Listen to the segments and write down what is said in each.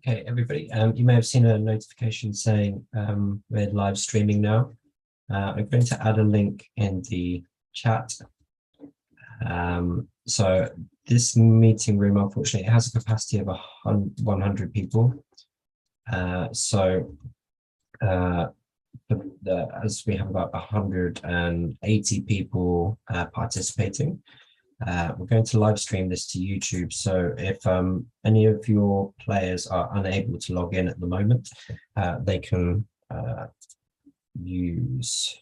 Okay, everybody, you may have seen a notification saying we're live streaming now. I'm going to add a link in the chat. So this meeting room, unfortunately, it has a capacity of 100 people. As we have about 180 people participating, we're going to live stream this to YouTube. So if any of your players are unable to log in at the moment, they can use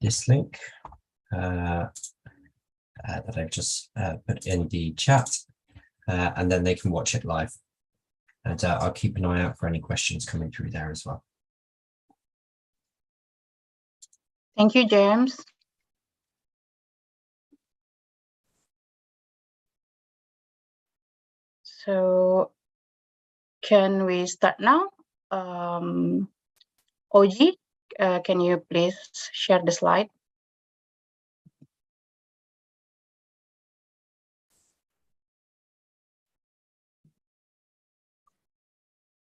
this link that I've just put in the chat, and then they can watch it live. And I'll keep an eye out for any questions coming through there as well. Thank you, James. So can we start now? Oji, can you please share the slide?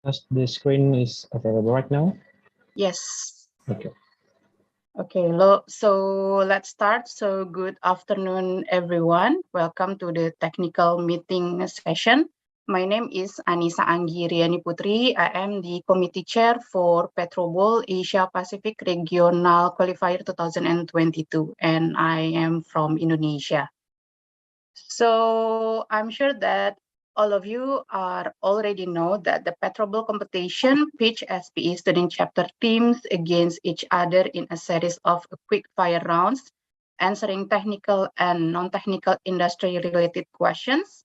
As the screen is available right now? Yes. Okay. Okay, so let's start. So good afternoon, everyone. Welcome to the technical meeting session. My name is Anissa Anggiriani Putri. I am the committee chair for Petrobowl Asia Pacific Regional Qualifier 2022, and I am from Indonesia. So I'm sure that all of you are already know that the Petrobowl competition pitch SPE student chapter teams against each other in a series of quick fire rounds, answering technical and non-technical industry-related questions.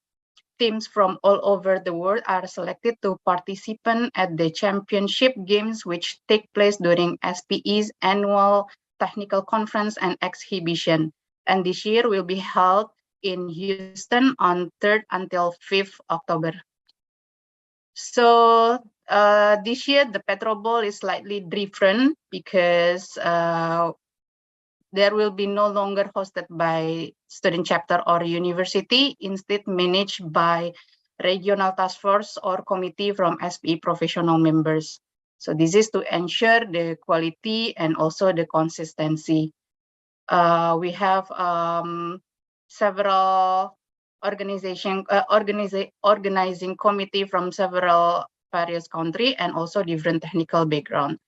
Teams from all over the world are selected to participate at the championship games, which take place during SPE's annual technical conference and exhibition. And this year will be held in Houston on 3rd until 5th October. So this year, the Petrobowl is slightly different because there will be no longer hosted by student chapter or university, instead managed by regional task force or committee from SPE professional members. So this is to ensure the quality and also the consistency. We have several organizing committee from several various countries and also different technical background.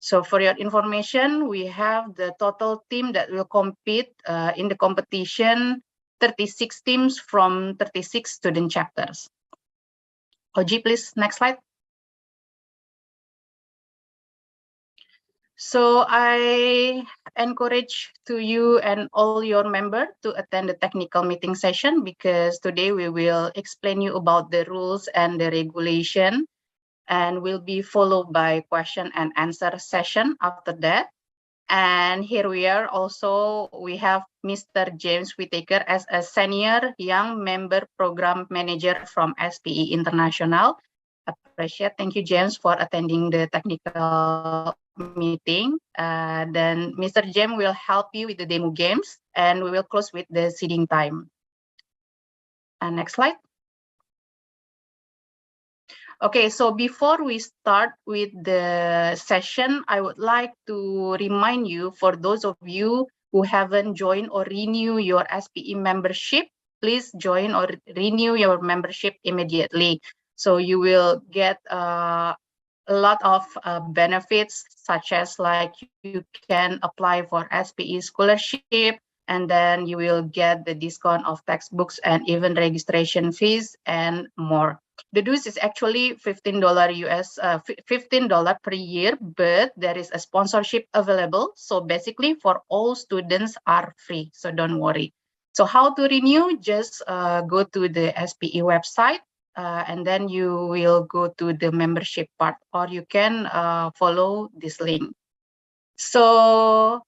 So for your information, we have the total team that will compete in the competition, 36 teams from 36 student chapters. Oji, please, next slide. So I encourage to you and all your members to attend the technical meeting session, because today we will explain you about the rules and the regulation, and will be followed by question and answer session after that. And here we are also, we have Mr. James Whitaker as a senior young member program manager from SPE International. Appreciate. Thank you, James, for attending the technical meeting. Then Mr. James will help you with the demo games, and we will close with the seeding time. And next slide. Okay, so before we start with the session, I would like to remind you, for those of you who haven't joined or renew your SPE membership, please join or renew your membership immediately. So you will get a lot of benefits, such as like you can apply for SPE scholarship, and then you will get the discount of textbooks and even registration fees and more. The dues is actually $15 $15 per year, but there is a sponsorship available. So basically for all students are free, so don't worry. So how to renew? Just go to the SPE website, and then you will go to the membership part, or you can follow this link. So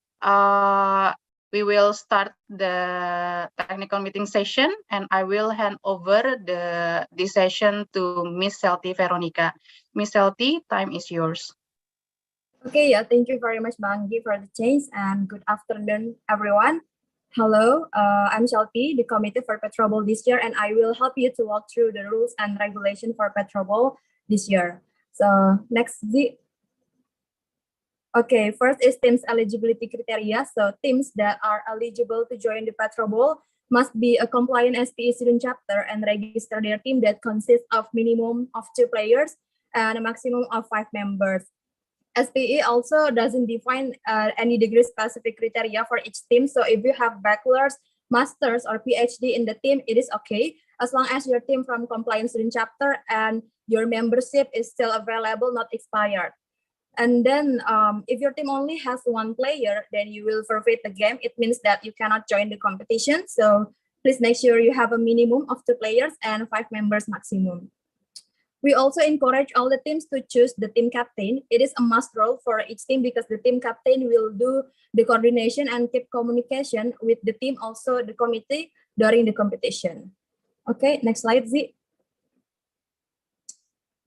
we will start the technical meeting session, and I will hand over this session to Miss Selti Veronica. Miss Selti, time is yours. Okay, yeah, thank you very much, Bang Gi, for the change, and good afternoon, everyone. Hello, I'm Selti, the committee for Petrobowl this year, and I will help you to walk through the rules and regulation for Petrobowl this year. So next, Z. Okay, first is teams eligibility criteria. So teams that are eligible to join the Petrobowl must be a compliant SPE student chapter and register their team that consists of minimum of 2 players and a maximum of 5 members. SPE also doesn't define any degree specific criteria for each team. So if you have bachelor's, master's, or PhD in the team, it is okay as long as your team from compliant student chapter and your membership is still available, not expired. And then if your team only has 1 player, then you will forfeit the game. It means that you cannot join the competition. So please make sure you have a minimum of 2 players and 5 members maximum. We also encourage all the teams to choose the team captain. It is a must role for each team because the team captain will do the coordination and keep communication with the team, also the committee during the competition. Okay, next slide, Z.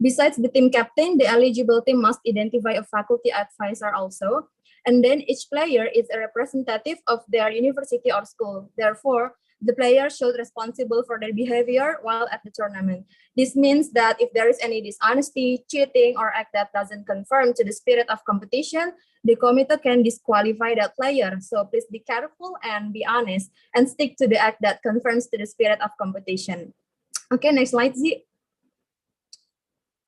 Besides the team captain, the eligible team must identify a faculty advisor also. And then each player is a representative of their university or school. Therefore, the player should responsible for their behavior while at the tournament. This means that if there is any dishonesty, cheating, or act that doesn't conform to the spirit of competition, the committee can disqualify that player. So please be careful and be honest and stick to the act that conforms to the spirit of competition. Okay, next slide, Z.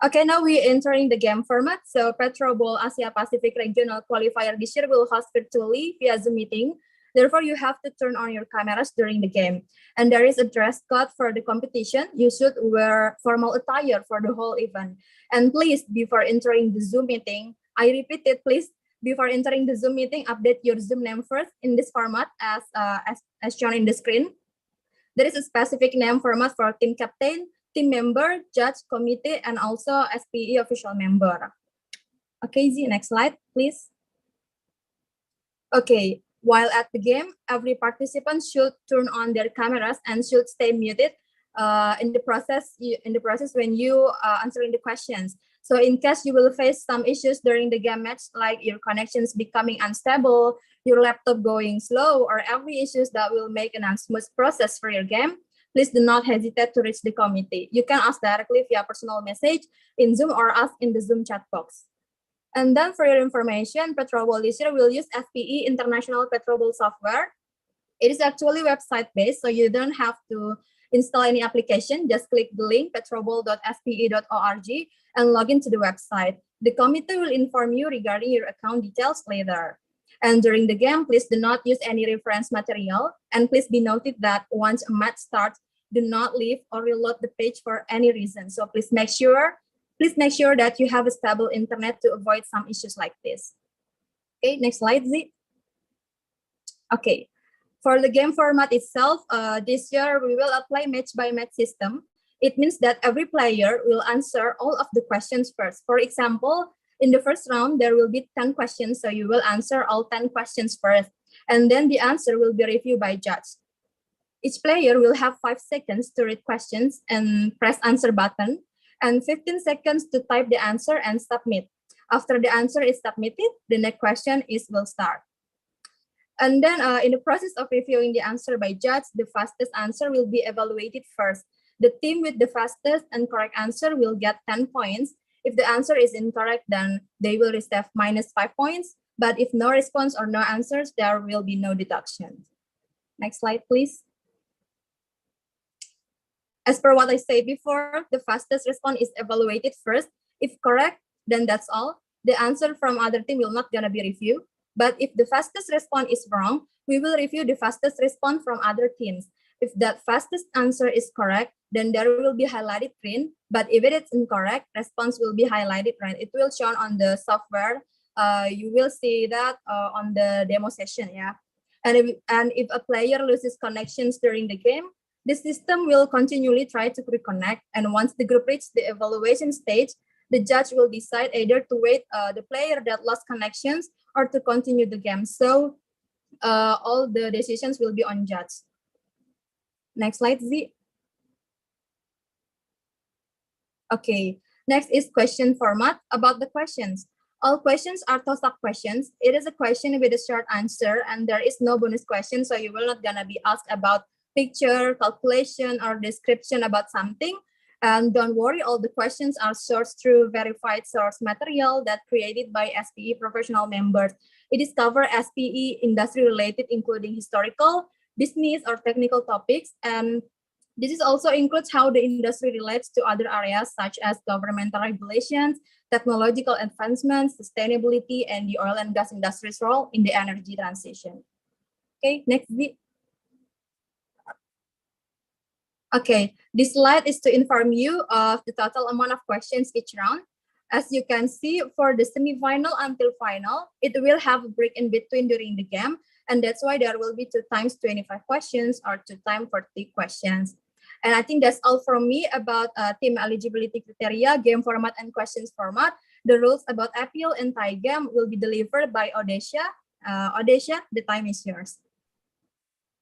Okay, now we're entering the game format. So Petrobowl Asia Pacific Regional Qualifier this year will host virtually via Zoom meeting. Therefore, you have to turn on your cameras during the game. And there is a dress code for the competition. You should wear formal attire for the whole event. And please, before entering the Zoom meeting, I repeat it, please, before entering the Zoom meeting, update your Zoom name first in this format as shown in the screen. There is a specific name format for team captain, team member, judge, committee, and also SPE official member. Okay, Z, next slide, please. Okay, while at the game, every participant should turn on their cameras and should stay muted in the process when you answering the questions. So in case you will face some issues during the game match, like your connections becoming unstable, your laptop going slow, or every issues that will make an unsmooth process for your game, please do not hesitate to reach the committee. You can ask directly via personal message in Zoom or ask in the Zoom chat box. And then for your information, Petrobowl this year will use FPE International Petrobowl software. It is actually website-based, so you don't have to install any application. Just click the link petrobowl.spe.org and log into the website. The committee will inform you regarding your account details later. And during the game, please do not use any reference material. And please be noted that once a match starts, do not leave or reload the page for any reason. So please make sure that you have a stable internet to avoid some issues like this. Okay, next slide, Z. Okay, for the game format itself, this year we will apply match-by-match system. It means that every player will answer all of the questions first. For example, in the first round, there will be 10 questions, so you will answer all 10 questions first, and then the answer will be reviewed by judge. Each player will have 5 seconds to read questions and press answer button, and 15 seconds to type the answer and submit. After the answer is submitted, the next question will start. And then in the process of reviewing the answer by judge, the fastest answer will be evaluated first. The team with the fastest and correct answer will get 10 points. If the answer is incorrect, then they will receive -5 points. But if no response or no answers, there will be no deduction. Next slide, please. As per what I said before, the fastest response is evaluated first. If correct, then that's all. The answer from other team will not gonna be reviewed. But if the fastest response is wrong, we will review the fastest response from other teams. If that fastest answer is correct, then there will be highlighted green. But if it is incorrect, response will be highlighted red. It will show on the software. You will see that on the demo session, yeah. And if a player loses connections during the game, the system will continually try to reconnect. And once the group reaches the evaluation stage, the judge will decide either to wait the player that lost connections or to continue the game. So all the decisions will be on judge. Next slide, Z. Okay, next is question format. About the questions. All questions are toss-up questions. It is a question with a short answer, and there is no bonus question, so you will not gonna be asked about picture, calculation, or description about something. And don't worry, all the questions are sourced through verified source material that created by SPE professional members. It is cover SPE industry related, including historical, business, or technical topics. And this is also includes how the industry relates to other areas such as governmental regulations, technological advancements, sustainability, and the oil and gas industry's role in the energy transition. Okay, next. Okay, this slide is to inform you of the total amount of questions each round. As you can see, for the semi-final until final, it will have a break in between during the game, and that's why there will be 2 times 25 questions or 2 times 40 questions. And I think that's all from me about team eligibility criteria, game format, and questions format. The rules about appeal and tie game will be delivered by Odesha. Odesha, the time is yours.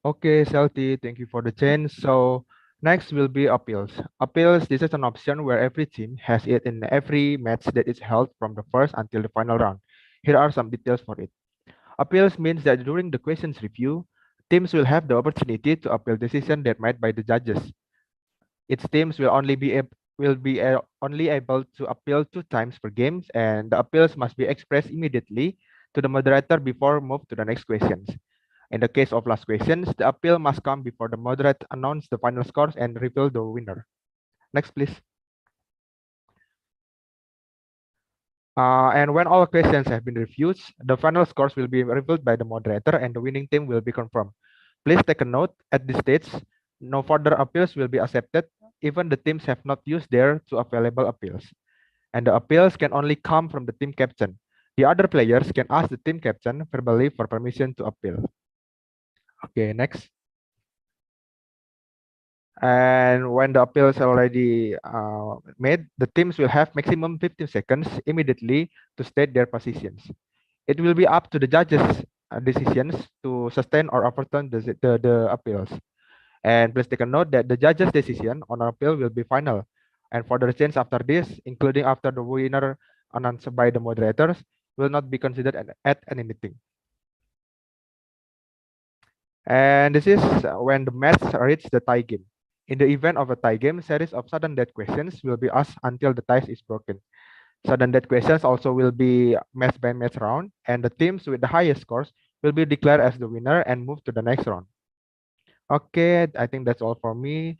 Okay, Selty, thank you for the change. So next will be appeals. Appeals, this is an option where every team has it in every match that is held from the first until the final round. Here are some details for it. Appeals means that during the questions review, teams will have the opportunity to appeal decisions that made by the judges. Its teams will only be only able to appeal 2 times per game, and the appeals must be expressed immediately to the moderator before move to the next questions. In the case of last questions, the appeal must come before the moderator announce the final scores and reveal the winner. Next, please. And when all questions have been reviewed, the final scores will be revealed by the moderator and the winning team will be confirmed. Please take a note, at this stage, no further appeals will be accepted, even the teams have not used their 2 available appeals. And the appeals can only come from the team captain. The other players can ask the team captain verbally for permission to appeal. Okay, next. And when the appeal is already made, the teams will have maximum 15 seconds immediately to state their positions. It will be up to the judges' decisions to sustain or overturn the appeals. And please take a note that the judge's decision on appeal will be final. And further change after this, including after the winner announced by the moderators, will not be considered at any meeting. And this is when the match reaches the tie game. In the event of a tie game, series of sudden death questions will be asked until the tie is broken. Sudden death questions also will be match by match round, and the teams with the highest scores will be declared as the winner and move to the next round. Okay, I think that's all for me.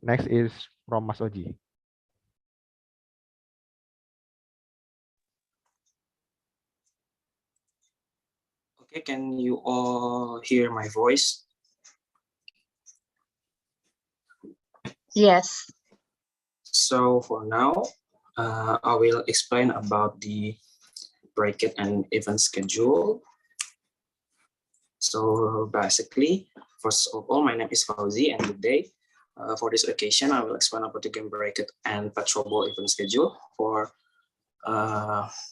Next is from Mas Oji. Okay, can you all hear my voice? Yes. So for now, I will explain about the bracket and event schedule. So basically, first of all, my name is Fauzi, and today, for this occasion, I will explain about the game bracket and Petrobowl event schedule. For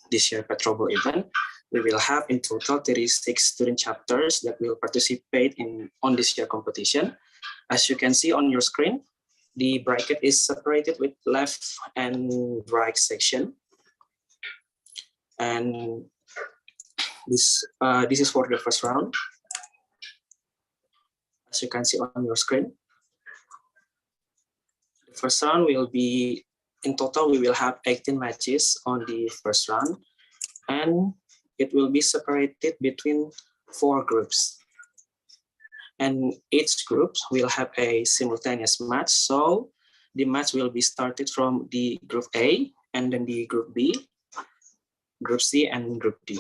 this year Petrobowl event, we will have in total 36 student chapters that will participate on this year competition. As you can see on your screen, the bracket is separated with left and right section. And this is for the first round. As you can see on your screen, the first round will be, in total, we will have 18 matches on the first round, and it will be separated between 4 groups. And each group will have a simultaneous match. So the match will be started from the group A, and then the group B, group C, and group D.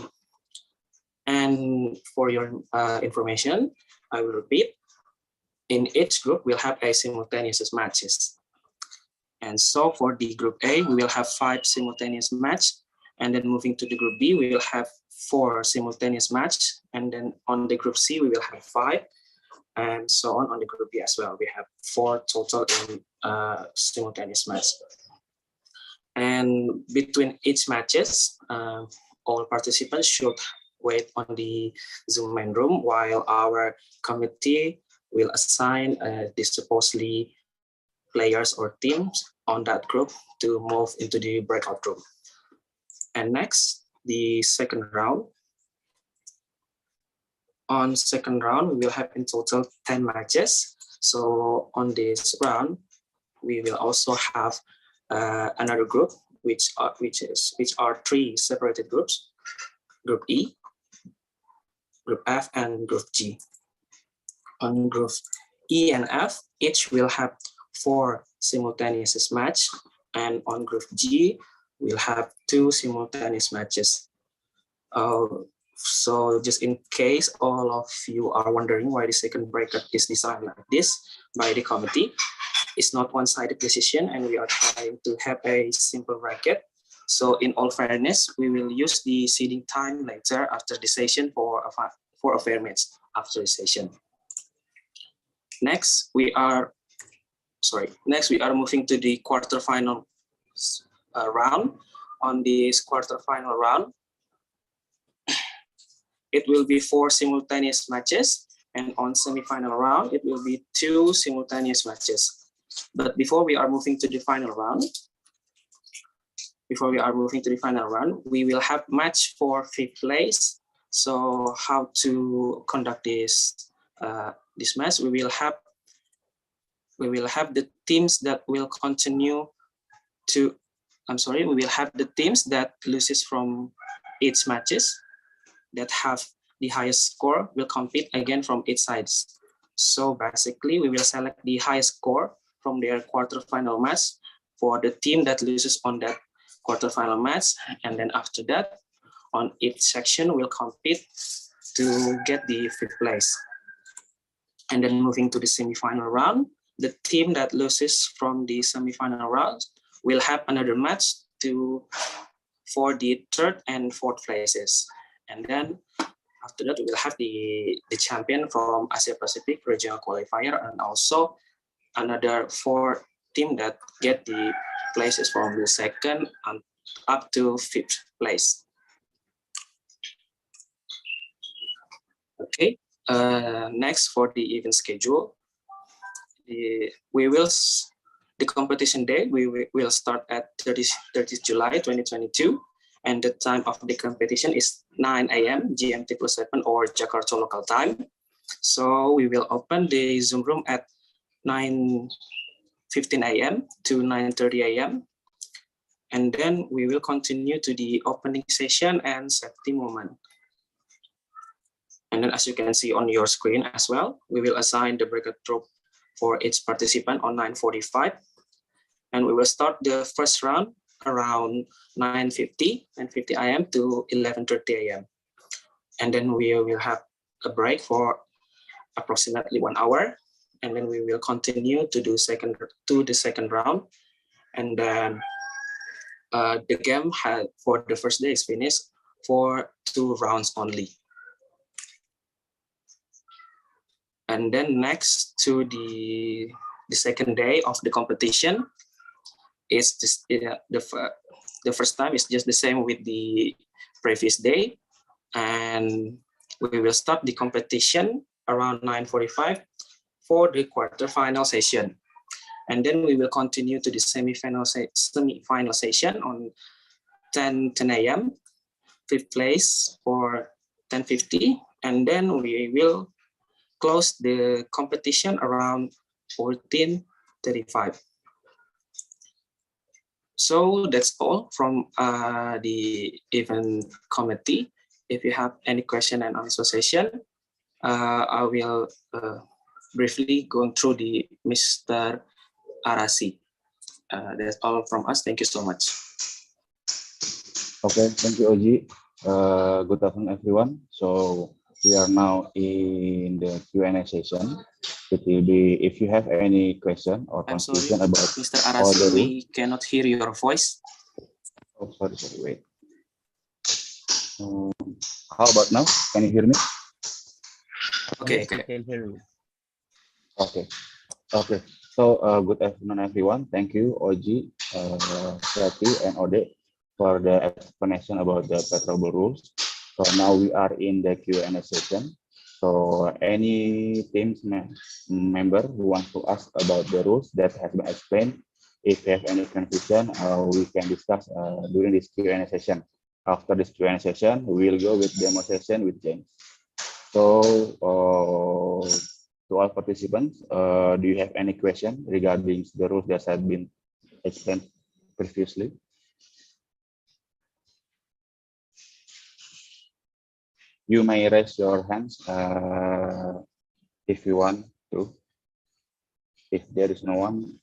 And for your information, I will repeat. In each group, we'll have a simultaneous matches. And so for the group A, we will have 5 simultaneous match. And then moving to the group B, we will have 4 simultaneous match. And then on the group C, we will have 5. And so on the group B as well. We have 4 total in simultaneous match. And between each matches, all participants should wait on the Zoom main room while our committee will assign the supposedly players or teams on that group to move into the breakout room. And next, the second round. On second round, we will have in total 10 matches. So on this round, we will also have another group, which are three separated groups: Group E, Group F, and Group G. On Group E and F, each will have 4 simultaneous match, and on Group G, we'll have 2 simultaneous matches. So just in case all of you are wondering why the second bracket is designed like this by the committee, it's not one-sided decision, and we are trying to have a simple bracket. So in all fairness, we will use the seeding time later after the session for a fair match after the session. Next, we are moving to the quarterfinal round. On this quarterfinal round, it will be 4 simultaneous matches, and on semi-final round, it will be 2 simultaneous matches. But before we are moving to the final round, we will have match for 5th place. So how to conduct this match? We will have the teams that will continue to. We will have the teams that loses from each matches that have the highest score will compete again from each sides. So basically, we will select the highest score from their quarterfinal match for the team that loses on that quarterfinal match, and then after that, on each section, we'll compete to get the 5th place. And then moving to the semi-final round, the team that loses from the semi-final round will have another match for the 3rd and 4th places. And then after that, we will have the champion from Asia Pacific regional qualifier, and also another 4 team that get the places from the 2nd and up to 5th place. Okay, next for the event schedule, the competition day we will start at 30th July 2022, and the time of the competition is 9 a.m. GMT+7 or Jakarta local time. So we will open the Zoom room at 9:15 a.m. to 9:30 a.m. And then we will continue to the opening session and safety moment. And then as you can see on your screen as well, we will assign the bracket group for each participant on 9:45. And we will start the first round around 9:50 a.m. to 11:30 a.m. And then we will have a break for approximately 1 hour. And then we will continue to the second round. And then the game for the first day is finished for 2 rounds only. And then next to the second day of the competition, is just, the first time is just the same with the previous day, and we will start the competition around 9:45 for the quarterfinal session, and then we will continue to the semi-final session on 10 a.m. 5th place for 10:50, and then we will close the competition around 14:35. So that's all from the event committee. If you have any question and answer session, I will briefly go through the Mr. Arasi. That's all from us. Thank you so much. Okay, thank you, Oji. Good afternoon, everyone. So we are now in the Q&A session. It will be, if you have any question or confusion about Mr. Arasi, we cannot hear your voice. Oh, sorry, wait. How about now? Can you hear me? Okay. I can hear you. Okay. So good afternoon, everyone. Thank you, Oji, Sati, and Ode for the explanation about the Petrobowl rules. So now we are in the Q&A session. So any teams member who wants to ask about the rules that has been explained, if you have any confusion, we can discuss during this Q&A session. After this Q&A session, we will go with demo session with James. So to all all participants, do you have any question regarding the rules that have been explained previously? You may raise your hands if you want to. If there is no one,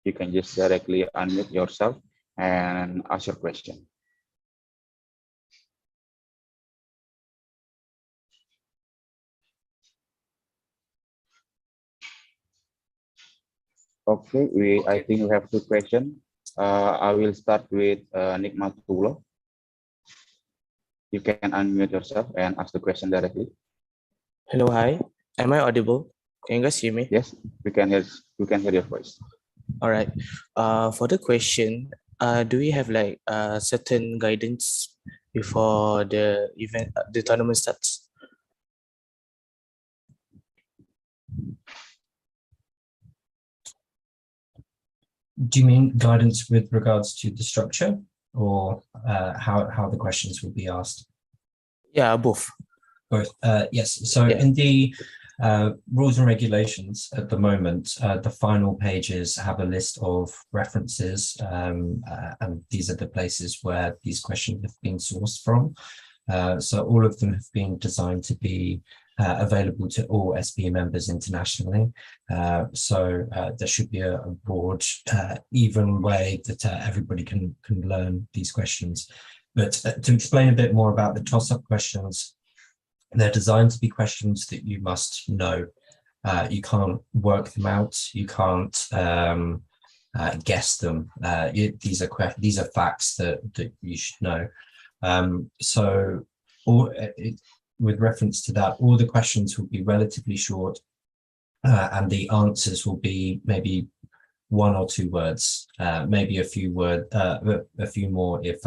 you can just directly unmute yourself and ask your question. Okay, I think we have two questions. I will start with Nikmatullah. You can unmute yourself and ask the question directly. Hello, hi. Am I audible? Can you guys hear me? Yes, we can hear your voice. All right. For the question, do we have like certain guidance before the event, the tournament starts? Do you mean guidance with regards to the structure, or how the questions will be asked? Yeah, both. Both. Yes. So Yeah. in the rules and regulations at the moment, the final pages have a list of references, and these are the places where these questions have been sourced from. So all of them have been designed to be available to all SPE members internationally. So there should be a broad, even way that everybody can learn these questions. But to explain a bit more about the toss-up questions, they're designed to be questions that you must know. You can't work them out. You can't guess them. These are facts that you should know. So with reference to that, all the questions will be relatively short, and the answers will be maybe 1 or 2 words, maybe a few more if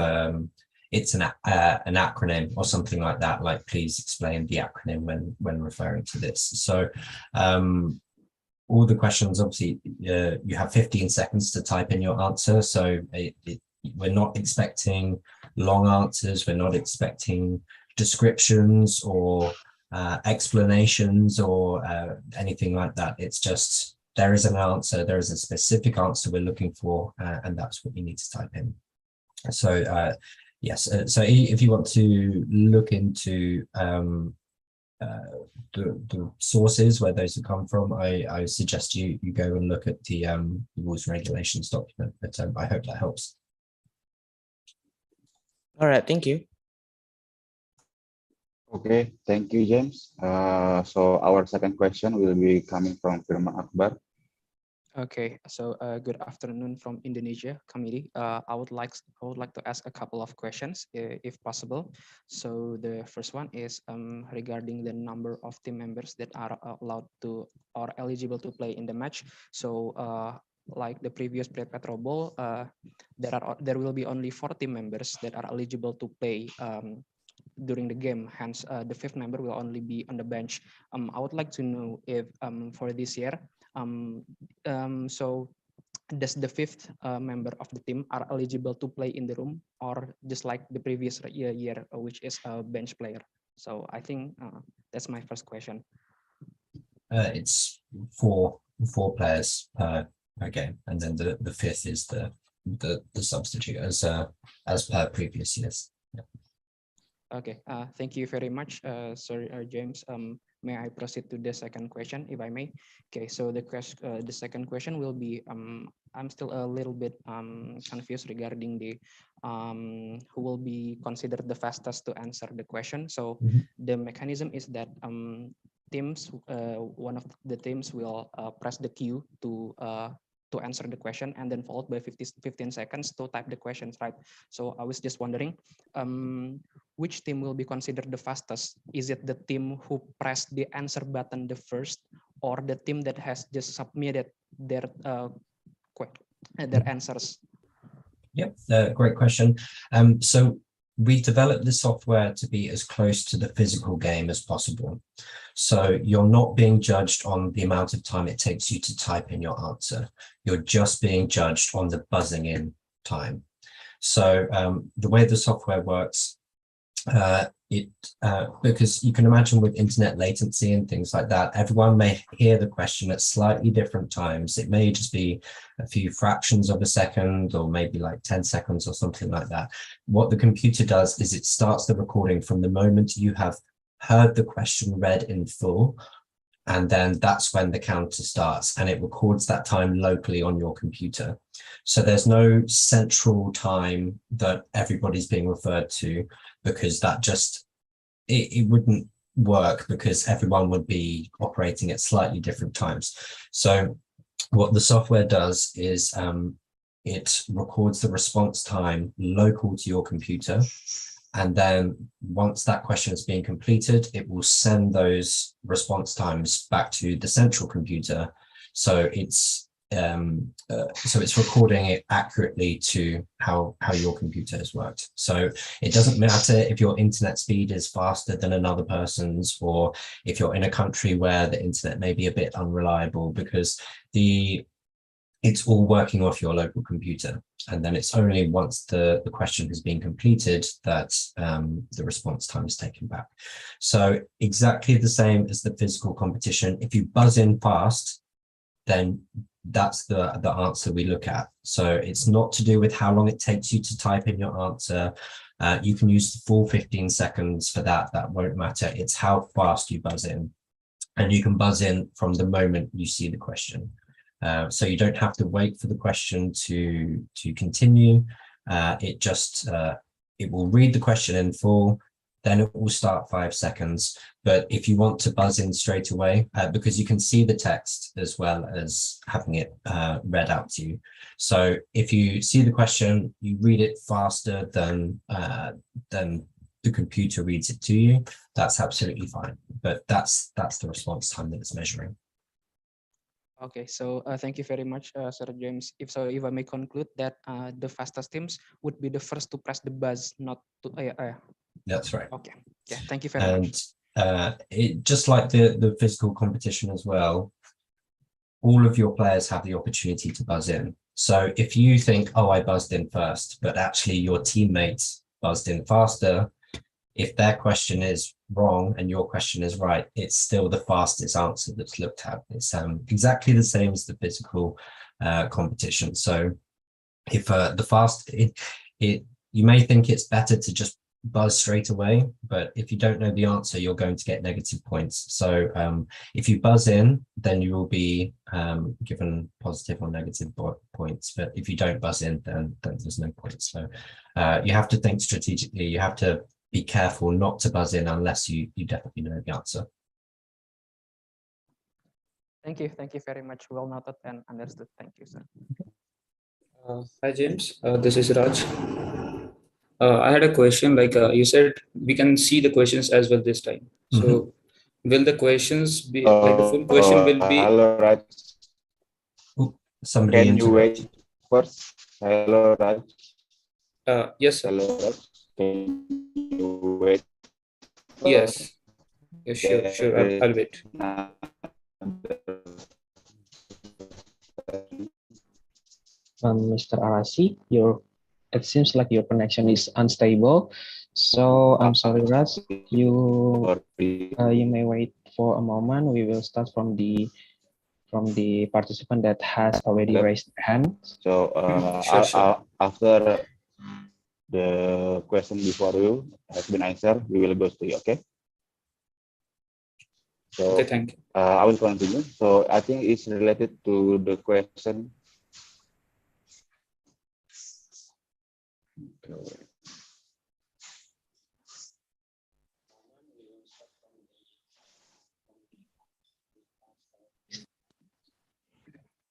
it's an acronym or something like that, like please explain the acronym when referring to this. So all the questions, obviously, you have 15 seconds to type in your answer. So we're not expecting long answers. We're not expecting descriptions or explanations or anything like that. It's just there is an answer. There is a specific answer we're looking for, and that's what you need to type in. So yes, so if you want to look into the sources where those have come from, I suggest you go and look at the rules and regulations document. But I hope that helps. All right, thank you. Okay, thank you, James. So our second question will be coming from Firman Akbar. Okay, so good afternoon from Indonesia committee. I would like to ask a couple of questions, if possible. So the first one is regarding the number of team members that are allowed to or eligible to play in the match. So like the previous Petrobowl, there will be only 4 team members that are eligible to play during the game. Hence, the 5th member will only be on the bench. I would like to know if for this year, so does the 5th member of the team are eligible to play in the room, or just like the previous year, which is a bench player? So I think that's my first question. It's four players per game, and then the 5th is the substitute as per previous years. Yeah. Okay, thank you very much, Sir James. May I proceed to the second question, if I may? Okay, so the second question will be, I'm still a little bit confused regarding the who will be considered the fastest to answer the question. So the mechanism is that teams, one of the teams will press the Q to answer the question, and then followed by 15 seconds to type the questions, right? So I was just wondering, which team will be considered the fastest? Is it the team who pressed the answer button the first, or the team that has just submitted their answers? Yep, great question. So we developed the software to be as close to the physical game as possible. So you're not being judged on the amount of time it takes you to type in your answer. You're just being judged on the buzzing in time. So the way the software works, because you can imagine with internet latency and things like that, everyone may hear the question at slightly different times. It may just be a few fractions of a second, or maybe like 10 seconds or something like that. What the computer does is it starts the recording from the moment you have heard the question read in full, and then that's when the counter starts, and it records that time locally on your computer. So there's no central time that everybody's being referred to, because that just, it wouldn't work, because everyone would be operating at slightly different times. So what the software does is it records the response time local to your computer. And then once that question is being completed, it will send those response times back to the central computer. So it's recording it accurately to how your computer has worked. So it doesn't matter if your internet speed is faster than another person's, or if you're in a country where the internet may be a bit unreliable, because it's all working off your local computer. And then it's only once the question has been completed that the response time is taken back. So exactly the same as the physical competition. If you buzz in fast, then that's the answer we look at. So it's not to do with how long it takes you to type in your answer. You can use the full 15 seconds for that. That won't matter. It's how fast you buzz in. And you can buzz in from the moment you see the question. So you don't have to wait for the question to continue. It will read the question in full, then it will start 5 seconds. But if you want to buzz in straight away, because you can see the text as well as having it read out to you. So if you see the question, you read it faster than the computer reads it to you, that's absolutely fine. But that's the response time that it's measuring. Okay, so thank you very much, Sir James. If I may conclude that the fastest teams would be the first to press the buzz, not to. That's right. Okay. Yeah. Thank you very much. It just like the physical competition as well. All of your players have the opportunity to buzz in. So if you think, oh, I buzzed in first, but actually your teammates buzzed in faster, if their question is wrong and your question is right, it's still the fastest answer that's looked at. It's exactly the same as the physical competition. So if you may think it's better to just buzz straight away, but if you don't know the answer, you're going to get negative points. So if you buzz in, then you will be given positive or negative points. But if you don't buzz in, then there's no points. So you have to think strategically. You have to be careful not to buzz in unless you definitely know the answer. Thank you very much. Well noted and understood. Thank you, sir. Hi James, this is Raj. I had a question. Like you said, we can see the questions as well this time. So will the questions be like the full question will be? Hello, Raj. Somebody can you wait first? Hello, Raj. Yes, sir. Hello, Raj. Can you wait? Yes. Yeah, sure. I'll wait. Mr. Arasi, it seems like your connection is unstable. So I'm sorry, Raj. You may wait for a moment. We will start from the participant that has already raised their hand. So sure. After the question before you has been answered, we will go to you. Okay. So okay, thank you. I will continue. So I think it's related to the question.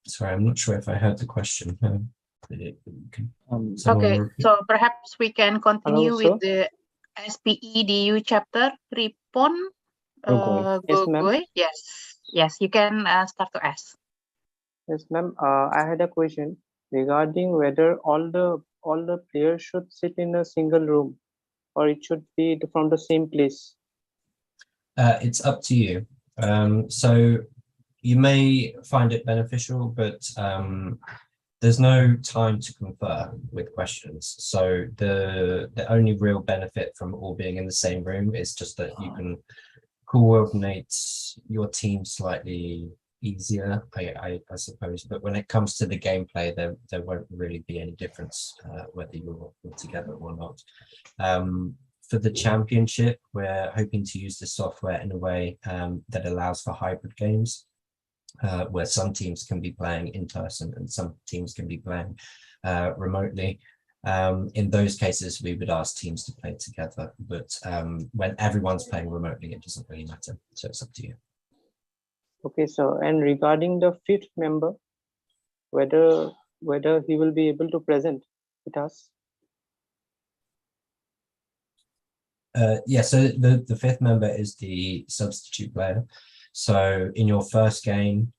Sorry, I'm not sure if I heard the question. Okay, so perhaps we can continue with the SPEDU chapter. Ripon, yes, you can start to ask. Yes, ma'am. I had a question regarding whether all the players should sit in a single room, or it should be from the same place. It's up to you. So you may find it beneficial, but there's no time to confer with questions. So the only real benefit from all being in the same room is just that you can coordinate your team slightly easier, I suppose. But when it comes to the gameplay, there won't really be any difference whether you're together or not. For the championship, we're hoping to use the software in a way that allows for hybrid games, where some teams can be playing in person and some teams can be playing remotely. In those cases, we would ask teams to play together, but when everyone's playing remotely, it doesn't really matter. So it's up to you. Okay, so and regarding the fifth member, whether he will be able to present with us. Yeah, so the fifth member is the substitute player. So in your first game,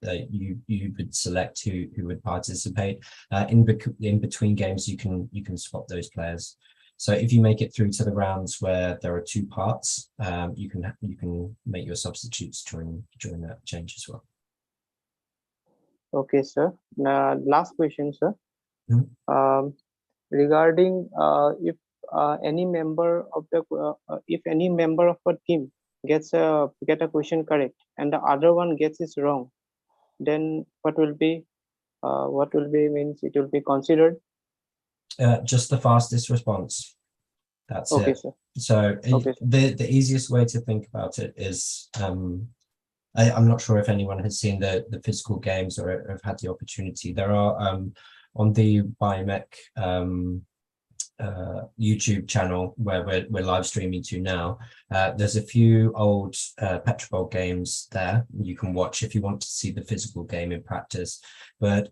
you would select who would participate. In between games, you can swap those players. So if you make it through to the rounds where there are two parts, you can make your substitutes join that change as well. Okay, sir. Now, last question, sir. Regarding if any member of the a team get a question correct and the other one gets it wrong, then what will be means it will be considered? Just the fastest response. That's okay, it. Sir. So okay. the easiest way to think about it is, I'm not sure if anyone has seen the physical games or have had the opportunity. There are on the BioMech YouTube channel where we're live streaming to now. There's a few old Petrobowl games there you can watch if you want to see the physical game in practice. But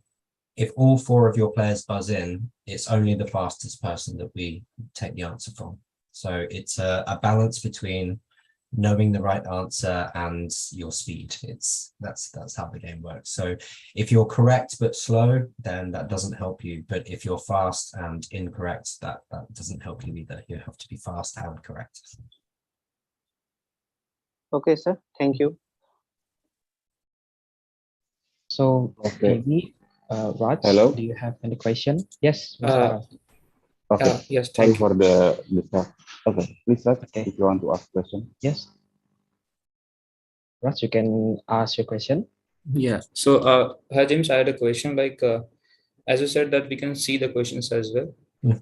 if all four of your players buzz in, it's only the fastest person that we take the answer from. So it's a balance between knowing the right answer and your speed. That's how the game works. So if you're correct but slow, then that doesn't help you. But if you're fast and incorrect, that doesn't help you either. You have to be fast and correct. Okay, sir. Thank you. So Okay. maybe Raj, Hello? do you have any question? Yes, Mr. Raj. Okay. Yes, Sorry thank you. for the stuff. Okay, please start Okay. if you want to ask question. Yes. Raj, you can ask your question. Yeah. So, hi James, I had a question. Like, as you said that we can see the questions as well.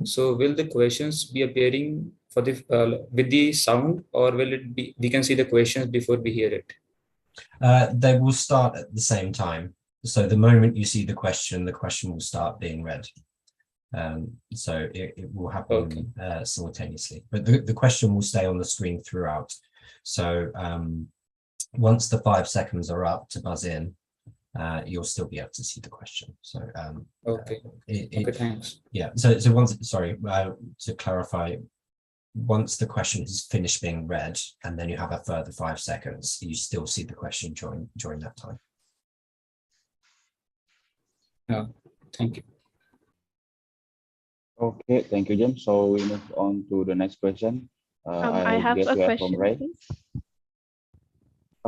So, will the questions be appearing for the with the sound, or will it be we can see the questions before we hear it? They will start at the same time. So the moment you see the question will start being read. So it will happen simultaneously, but the question will stay on the screen throughout. So once the 5 seconds are up to buzz in, you'll still be able to see the question. So okay. Okay, thanks. Yeah. So once, sorry, to clarify, once the question is finished being read, and then you have a further 5 seconds, you still see the question during that time. Yeah. Thank you. Okay, thank you, James. So we move on to the next question. I have a question, please.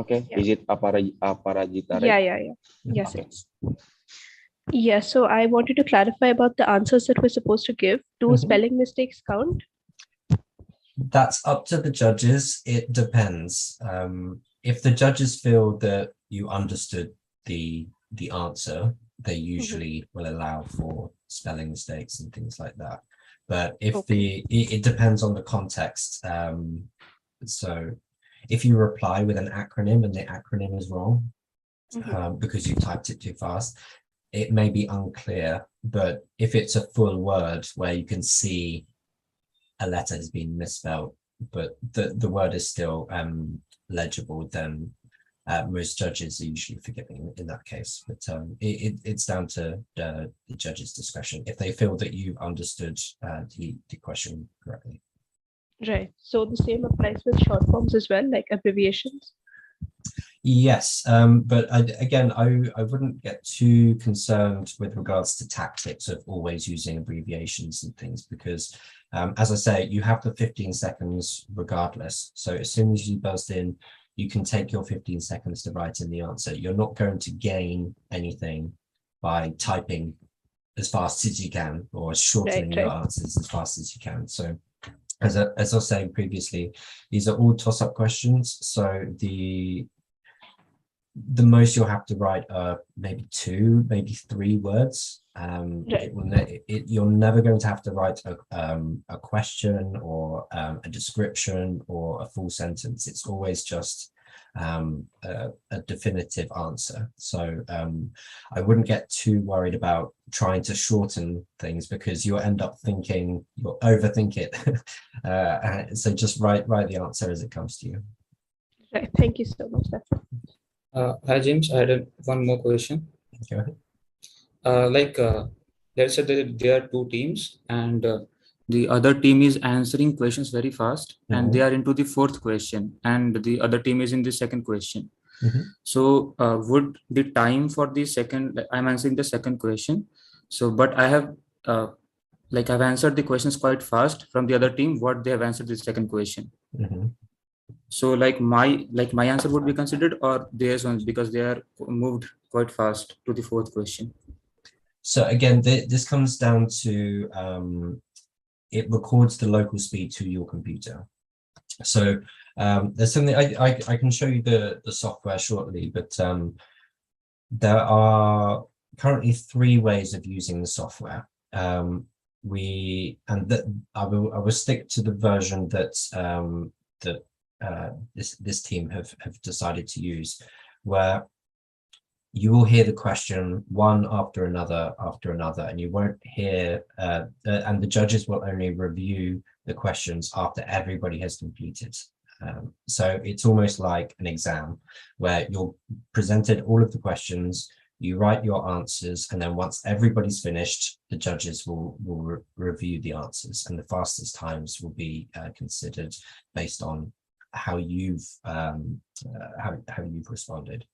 Okay, Yeah. is it Aparajita? Yeah. Yes, Okay. it is. Yeah, so I wanted to clarify about the answers that we're supposed to give. Do spelling mistakes count? That's up to the judges. It depends. If the judges feel that you understood the answer, they usually will allow for spelling mistakes and things like that. But if it depends on the context. So if you reply with an acronym and the acronym is wrong, because you typed it too fast, it may be unclear. But if it's a full word where you can see a letter has been misspelled, but the word is still legible, then most judges are usually forgiving in that case. But it's down to the judge's discretion if they feel that you understood the question correctly. Right. So the same applies with short forms as well, like abbreviations? Yes, but again, I wouldn't get too concerned with regards to tactics of always using abbreviations and things, because as I say, you have the 15 seconds regardless. So as soon as you buzzed in, you can take your 15 seconds to write in the answer. You're not going to gain anything by typing as fast as you can or shortening your answers as fast as you can. So as I was saying previously, these are all toss-up questions. So the most you'll have to write are maybe 2, maybe 3 words. You're never going to have to write a question or a description or a full sentence. It's always just a definitive answer. So I wouldn't get too worried about trying to shorten things, because you'll end up thinking, you'll overthink it. So just write the answer as it comes to you. Right. Thank you so much. That's it. Hi James, I had one more question. Go ahead. Let's say that there are 2 teams, and the other team is answering questions very fast, and they are into the 4th question, and the other team is in the 2nd question. So would the time for the second, I'm answering the 2nd question, so but I have I've answered the questions quite fast from the other team what they have answered the 2nd question. So my answer would be considered, or theirs ones, because they are moved quite fast to the 4th question. So again, this comes down to it records the local speed to your computer. So there's something I can show you the software shortly, but there are currently 3 ways of using the software. I will stick to the version that this team have decided to use, where you will hear the question one after another, and you won't hear, and the judges will only review the questions after everybody has completed. So it's almost like an exam where you're presented all of the questions, you write your answers, and then once everybody's finished, the judges will review the answers, and the fastest times will be considered based on how you've responded.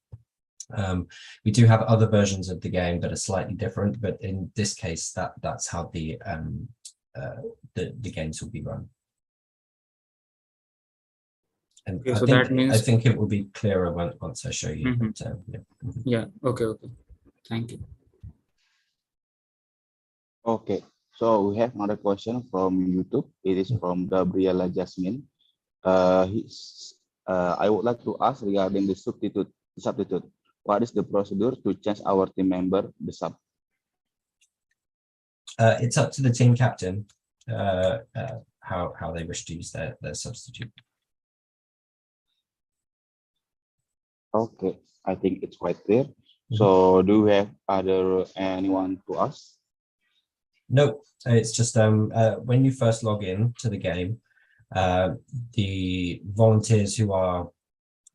We do have other versions of the game that are slightly different, but in this case, that's how the games will be run. And Okay, so that means I think it will be clearer once I show you. But, yeah. Okay. Thank you. Okay, so we have another question from YouTube. It is from Gabriela Jasmine. I would like to ask regarding the substitute. What is the procedure to change our team member, the sub? It's up to the team captain how they wish to use their substitute. Okay, I think it's quite clear. So do we have anyone to ask? No, it's just when you first log in to the game, the volunteers who are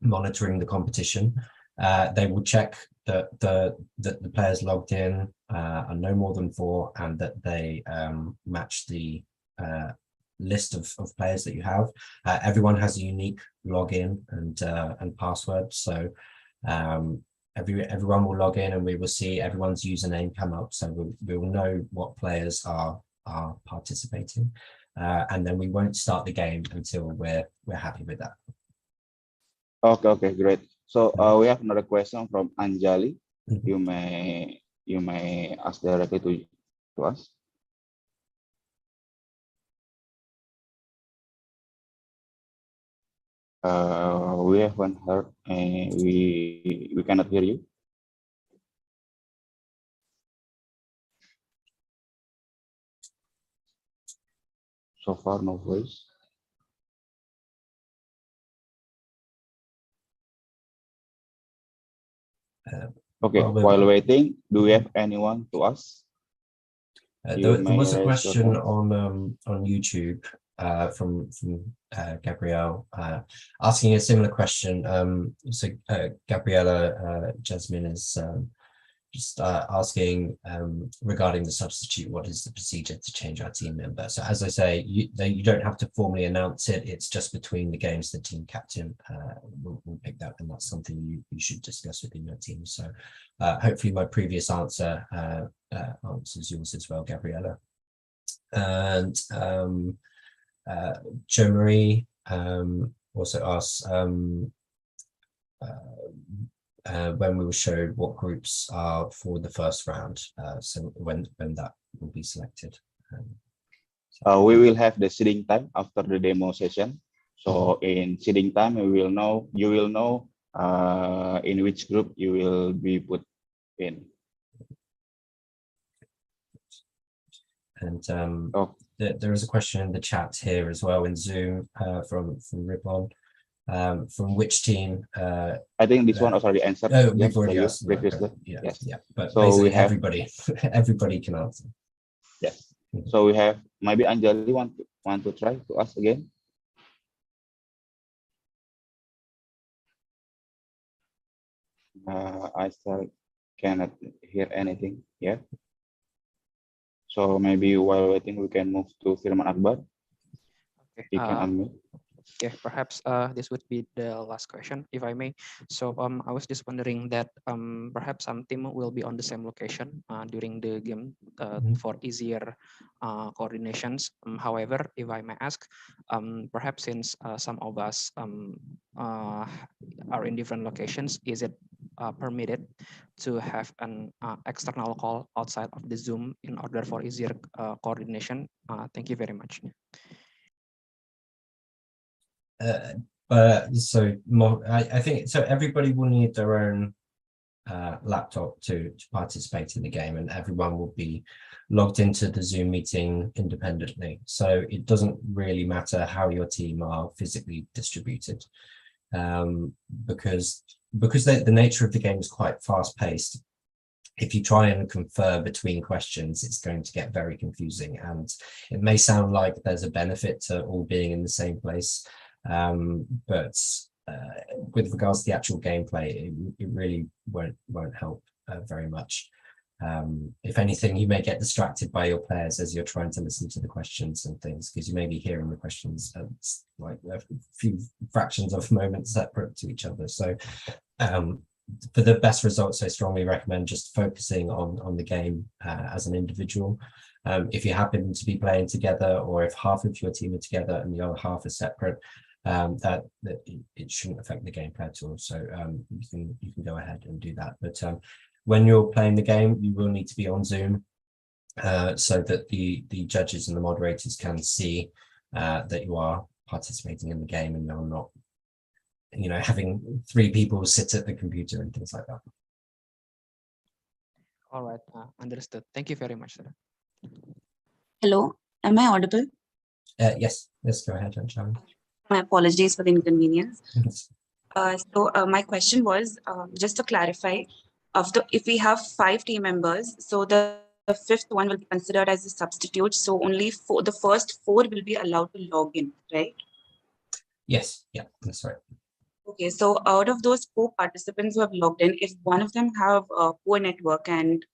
monitoring the competition, they will check that the players logged in are no more than 4, and that they match the list of players that you have. Everyone has a unique login and password, so everyone will log in, and we will see everyone's username come up, so we will know what players are participating, and then we won't start the game until we're happy with that. Okay, great. So we have another question from Anjali. You may ask directly to us. We haven't heard. We cannot hear you. So far, no voice. Okay, while waiting, do we have anyone to ask? There was a question on YouTube from Gabrielle asking a similar question. So Gabriella Jasmine is just asking regarding the substitute, what is the procedure to change our team member? So as I say, you don't have to formally announce it. It's just between the games the team captain will pick that, and that's something you should discuss within your team. So hopefully my previous answer answers yours as well, Gabriella. And Jo Marie also asks, when we will show what groups are for the first round. So when that will be selected. We will have the seeding time after the demo session. So in seeding time, you will know in which group you will be put in. And there is a question in the chat here as well in Zoom from Ribbon. From which team? I think this one was already answered. Oh, we've already asked previously. Yeah, yes. Yeah. But so basically we have, everybody can answer. Yes. So we have maybe Anjali want to try to ask again. I still cannot hear anything. Yeah. So maybe while waiting, we can move to Firman Akbar. Okay. You can unmute. Okay, perhaps this would be the last question, if I may. So I was just wondering that perhaps some team will be on the same location during the game for easier coordinations. However, if I may ask, perhaps since some of us are in different locations, is it permitted to have an external call outside of the Zoom in order for easier coordination? Thank you very much. I think so. Everybody will need their own laptop to participate in the game, and everyone will be logged into the Zoom meeting independently. So it doesn't really matter how your team are physically distributed, because the nature of the game is quite fast paced. If you try and confer between questions, it's going to get very confusing, and it may sound like there's a benefit to all being in the same place. But with regards to the actual gameplay, it really won't help very much. If anything, you may get distracted by your players as you're trying to listen to the questions and things, because you may be hearing the questions like a few fractions of moments separate to each other. So for the best results, I strongly recommend just focusing on the game as an individual. If you happen to be playing together, or if half of your team are together and the other half are separate, that it shouldn't affect the gameplay at all. So you can go ahead and do that. But when you're playing the game, you will need to be on Zoom so that the judges and the moderators can see that you are participating in the game, and you're not, having 3 people sit at the computer and things like that. All right, understood. Thank you very much, sir. Hello, am I audible? Yes, go ahead, Anjali. My apologies for the inconvenience. So my question was, just to clarify, if we have 5 team members, so the 5th one will be considered as a substitute. So only the first 4 will be allowed to log in, right? Yes, yeah, that's right. Okay, so out of those 4 participants who have logged in, if one of them have a poor network and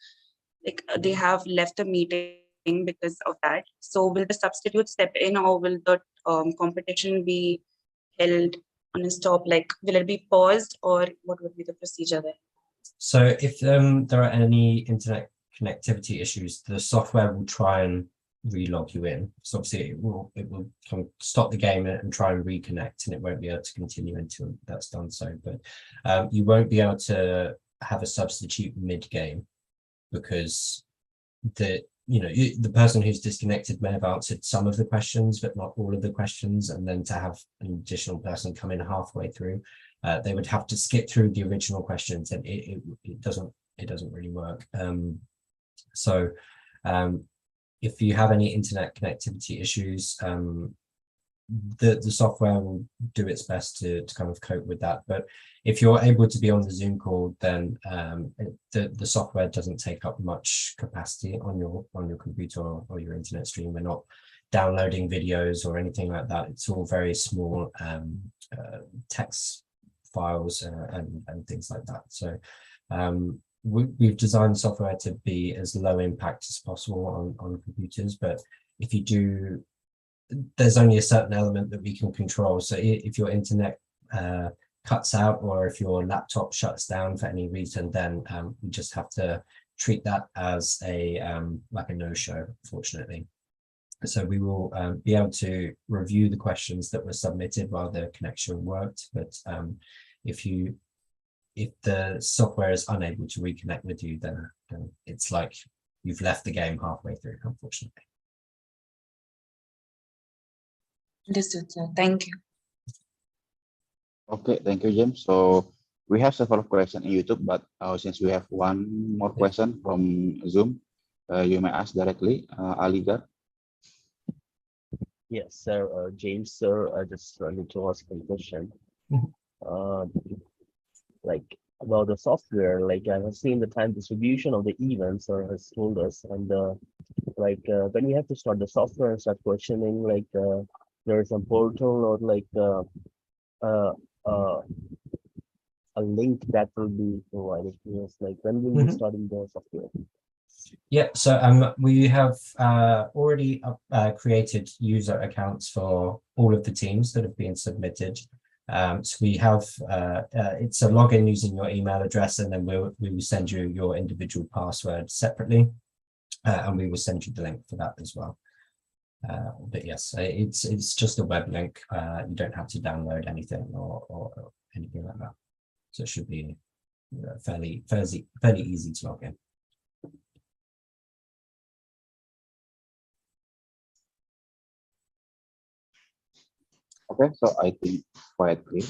they have left the meeting because of that, so will the substitute step in, or will the competition be held on a stop? Will it be paused, or what would be the procedure there? So if there are any internet connectivity issues, the software will try and relog you in. So obviously it will kind of stop the game and try and reconnect, and it won't be able to continue until that's done so. But you won't be able to have a substitute mid-game, because the person who's disconnected may have answered some of the questions but not all of the questions, and then to have an additional person come in halfway through, they would have to skip through the original questions, and it doesn't really work. So if you have any internet connectivity issues, the software will do its best to kind of cope with that. But if you're able to be on the Zoom call, then the software doesn't take up much capacity on your computer or your internet stream. We're not downloading videos or anything like that. It's all very small text files and things like that. So we've designed software to be as low impact as possible on computers. But if you do, there's only a certain element that we can control. So if your internet cuts out, or if your laptop shuts down for any reason, then we just have to treat that as a like a no-show, fortunately. So we will be able to review the questions that were submitted while the connection worked. But if you if the software is unable to reconnect with you, then it's like you've left the game halfway through, unfortunately. Understood, sir. Thank you. Okay, thank you, James. So we have several questions in YouTube, but since we have one more question from Zoom, you may ask directly, Aligar. Yes, sir. James, sir, I just wanted to ask a question. Like about the software, like I have seen the time distribution of the events, or has told us, and like when we have to start the software and start questioning, like there is a portal or like uh, a link that will be provided to us. Like when will we start in the software? Yeah, so we have already created user accounts for all of the teams that have been submitted. So we have it's a login using your email address, and then we will send you your individual password separately, and we will send you the link for that as well. But yes, it's just a web link. You don't have to download anything or anything like that. So it should be fairly easy to log in. Okay, so I think quite clear.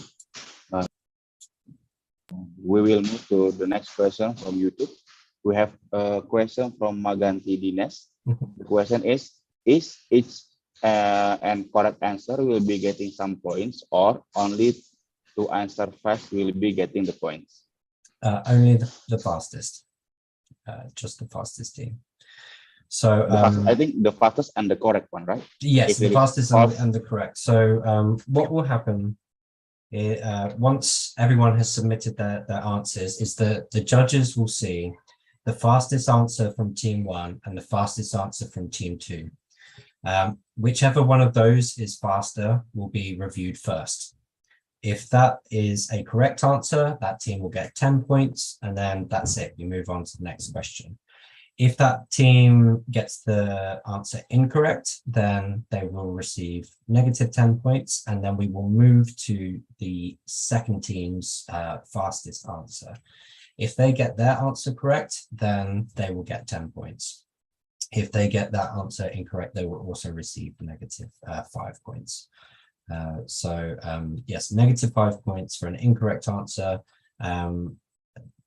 We will move to the next question from YouTube. We have a question from Maganti Dines. The question is each and correct answer will be getting some points, or only to answer fast will be getting the points? Only the fastest, just the fastest team. So I think the fastest and the correct one, right? Yes, the fastest and the correct. So what will happen once everyone has submitted their answers is that the judges will see the fastest answer from team 1 and the fastest answer from team 2. Whichever one of those is faster will be reviewed first. If that is a correct answer, that team will get 10 points, and then that's it. We move on to the next question. If that team gets the answer incorrect, then they will receive negative 10 points, and then we will move to the second team's fastest answer. If they get their answer correct, then they will get 10 points. If they get that answer incorrect, they will also receive negative 5 points. Yes, negative 5 points for an incorrect answer,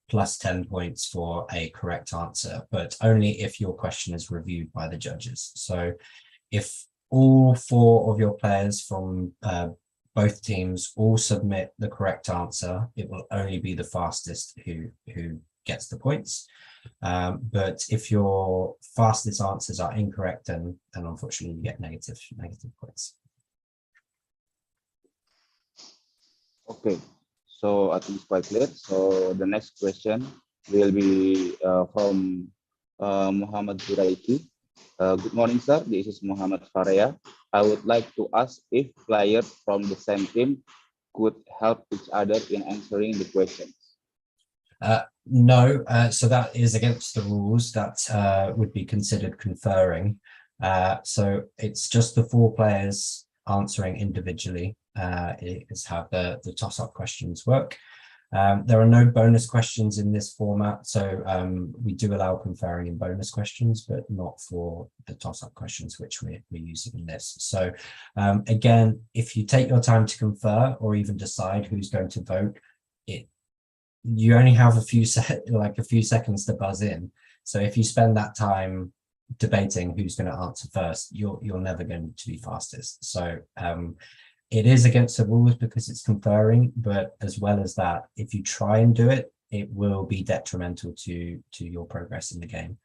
plus 10 points for a correct answer, but only if your question is reviewed by the judges. So if all 4 of your players from both teams all submit the correct answer, it will only be the fastest who gets the points. But if your fastest answers are incorrect, then unfortunately you get negative points. Okay. So I think it's quite clear. So the next question will be from Muhammad Zuraiki. Good morning, sir. This is Muhammad Faria. I would like to ask if players from the same team could help each other in answering the questions. No, so that is against the rules. That would be considered conferring. So it's just the 4 players answering individually. Is how the toss-up questions work. There are no bonus questions in this format, so we do allow conferring in bonus questions, but not for the toss-up questions, which we're using in this. So again, if you take your time to confer or even decide who's going to vote, you only have a few seconds to buzz in. So if you spend that time debating who's going to answer first, you're never going to be fastest. So it is against the rules because it's conferring, but as well as that, if you try and do it, it will be detrimental to your progress in the game.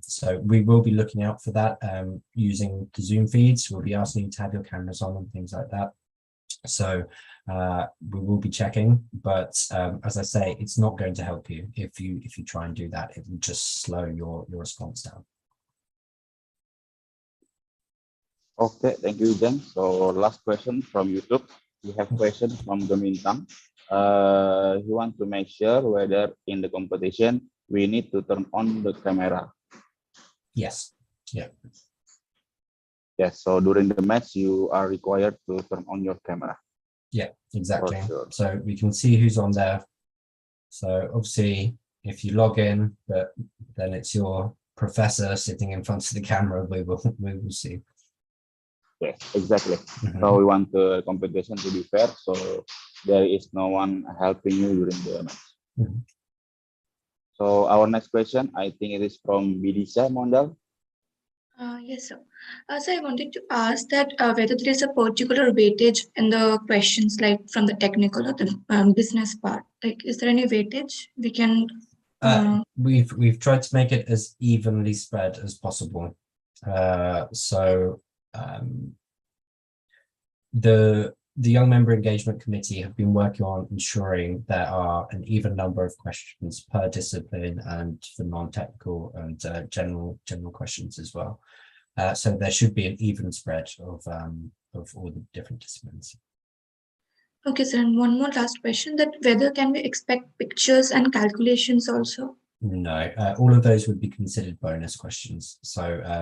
So we will be looking out for that using the Zoom feeds. We'll be asking you to have your cameras on and things like that. So we will be checking, but as I say, it's not going to help you if you try and do that. It will just slow your response down. Okay, thank you, Jen. So last question from YouTube. We have questions from Domintang. He wants to make sure whether in the competition we need to turn on the camera. Yes. Yeah. Yes. So during the match, you are required to turn on your camera. Yeah, exactly. Sure. So we can see who's on there So obviously, if you log in, but then it's your professor sitting in front of the camera, we will see. Yes, exactly. Mhm. So we want the competition to be fair, so there is no one helping you during the match. Mhm. So our next question, I think it is from Bidisha Mondal. Yes, sir. So I wanted to ask that whether there is a particular weightage in the questions, like from the technical or the business part. Like, is there any weightage we can? We've tried to make it as evenly spread as possible. The Young Member Engagement Committee have been working on ensuring there are an even number of questions per discipline and for non-technical and general questions as well. So there should be an even spread of all the different disciplines. Okay, sir. And one more last question: that whether can we expect pictures and calculations also? No, all of those would be considered bonus questions. So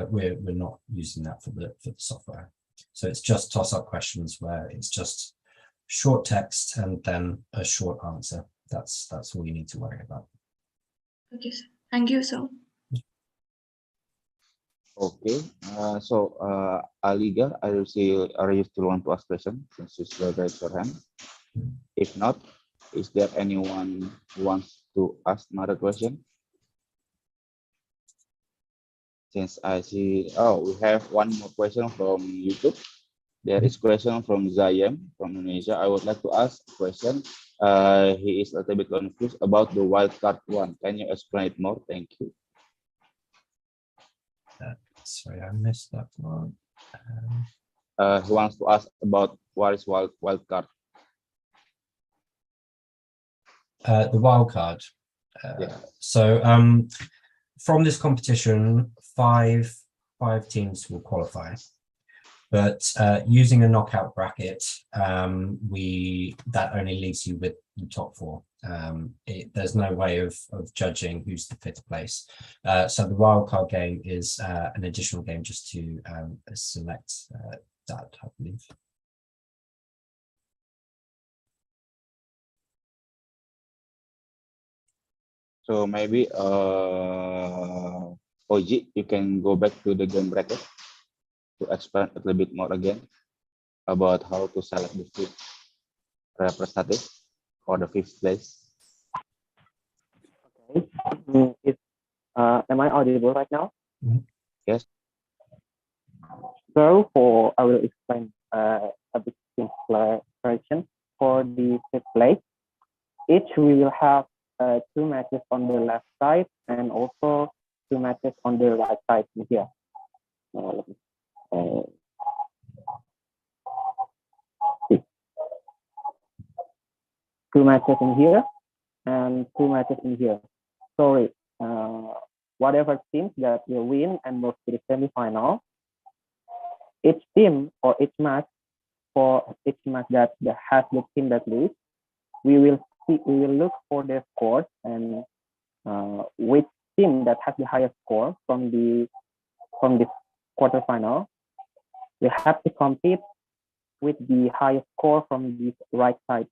we're not using that for the software. So it's just toss-up questions where it's just short text and then a short answer. That's all you need to worry about. Okay, sir. Thank you, sir. Okay, Aliga, I will see. Are you still want to ask question since you still raise your hand? If not, is there anyone who wants to ask another question? Since I see, we have one more question from YouTube. There is question from Zayem from Indonesia. I would like to ask a question. He is a little bit confused about the wildcard one. Can you explain it more? Thank you. Sorry, I missed that one. He wants to ask about what is wildcard. The wildcard. Yeah. So from this competition, five teams will qualify. But using a knockout bracket, that only leaves you with the top four. There's no way of judging who's the fifth place. So the wildcard game is an additional game just to select that, I believe. So maybe Oji, you can go back to the game bracket to explain a little bit more again about how to select the fifth representative or the fifth place. Okay. Am I audible right now? Yes. So I will explain a bit simpler version for the fifth place. Each we will have 2 matches on the left side and also 2 matches on the right side here. Two matches in here and 2 matches in here. Sorry, whatever teams that will win and move to the semifinal, each team or each match that has the team that leads, we will look for their scores and which team that has the highest score from the quarterfinal, we have to compete with the highest score from the right side.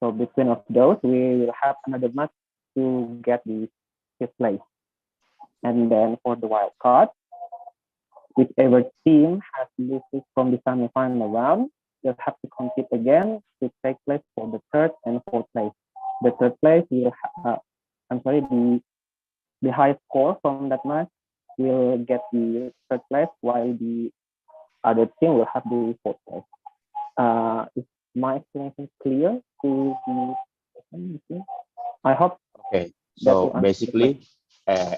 So between of those, we will have another match to get the fifth place. And then for the wild card, whichever team has loses from the semifinal round, they'll have to compete again to take place for the third and fourth place. The third place will the highest score from that match will get the third place, while the other team will have the fourth place. Is my explanation clear to the? I hope. Okay, so basically,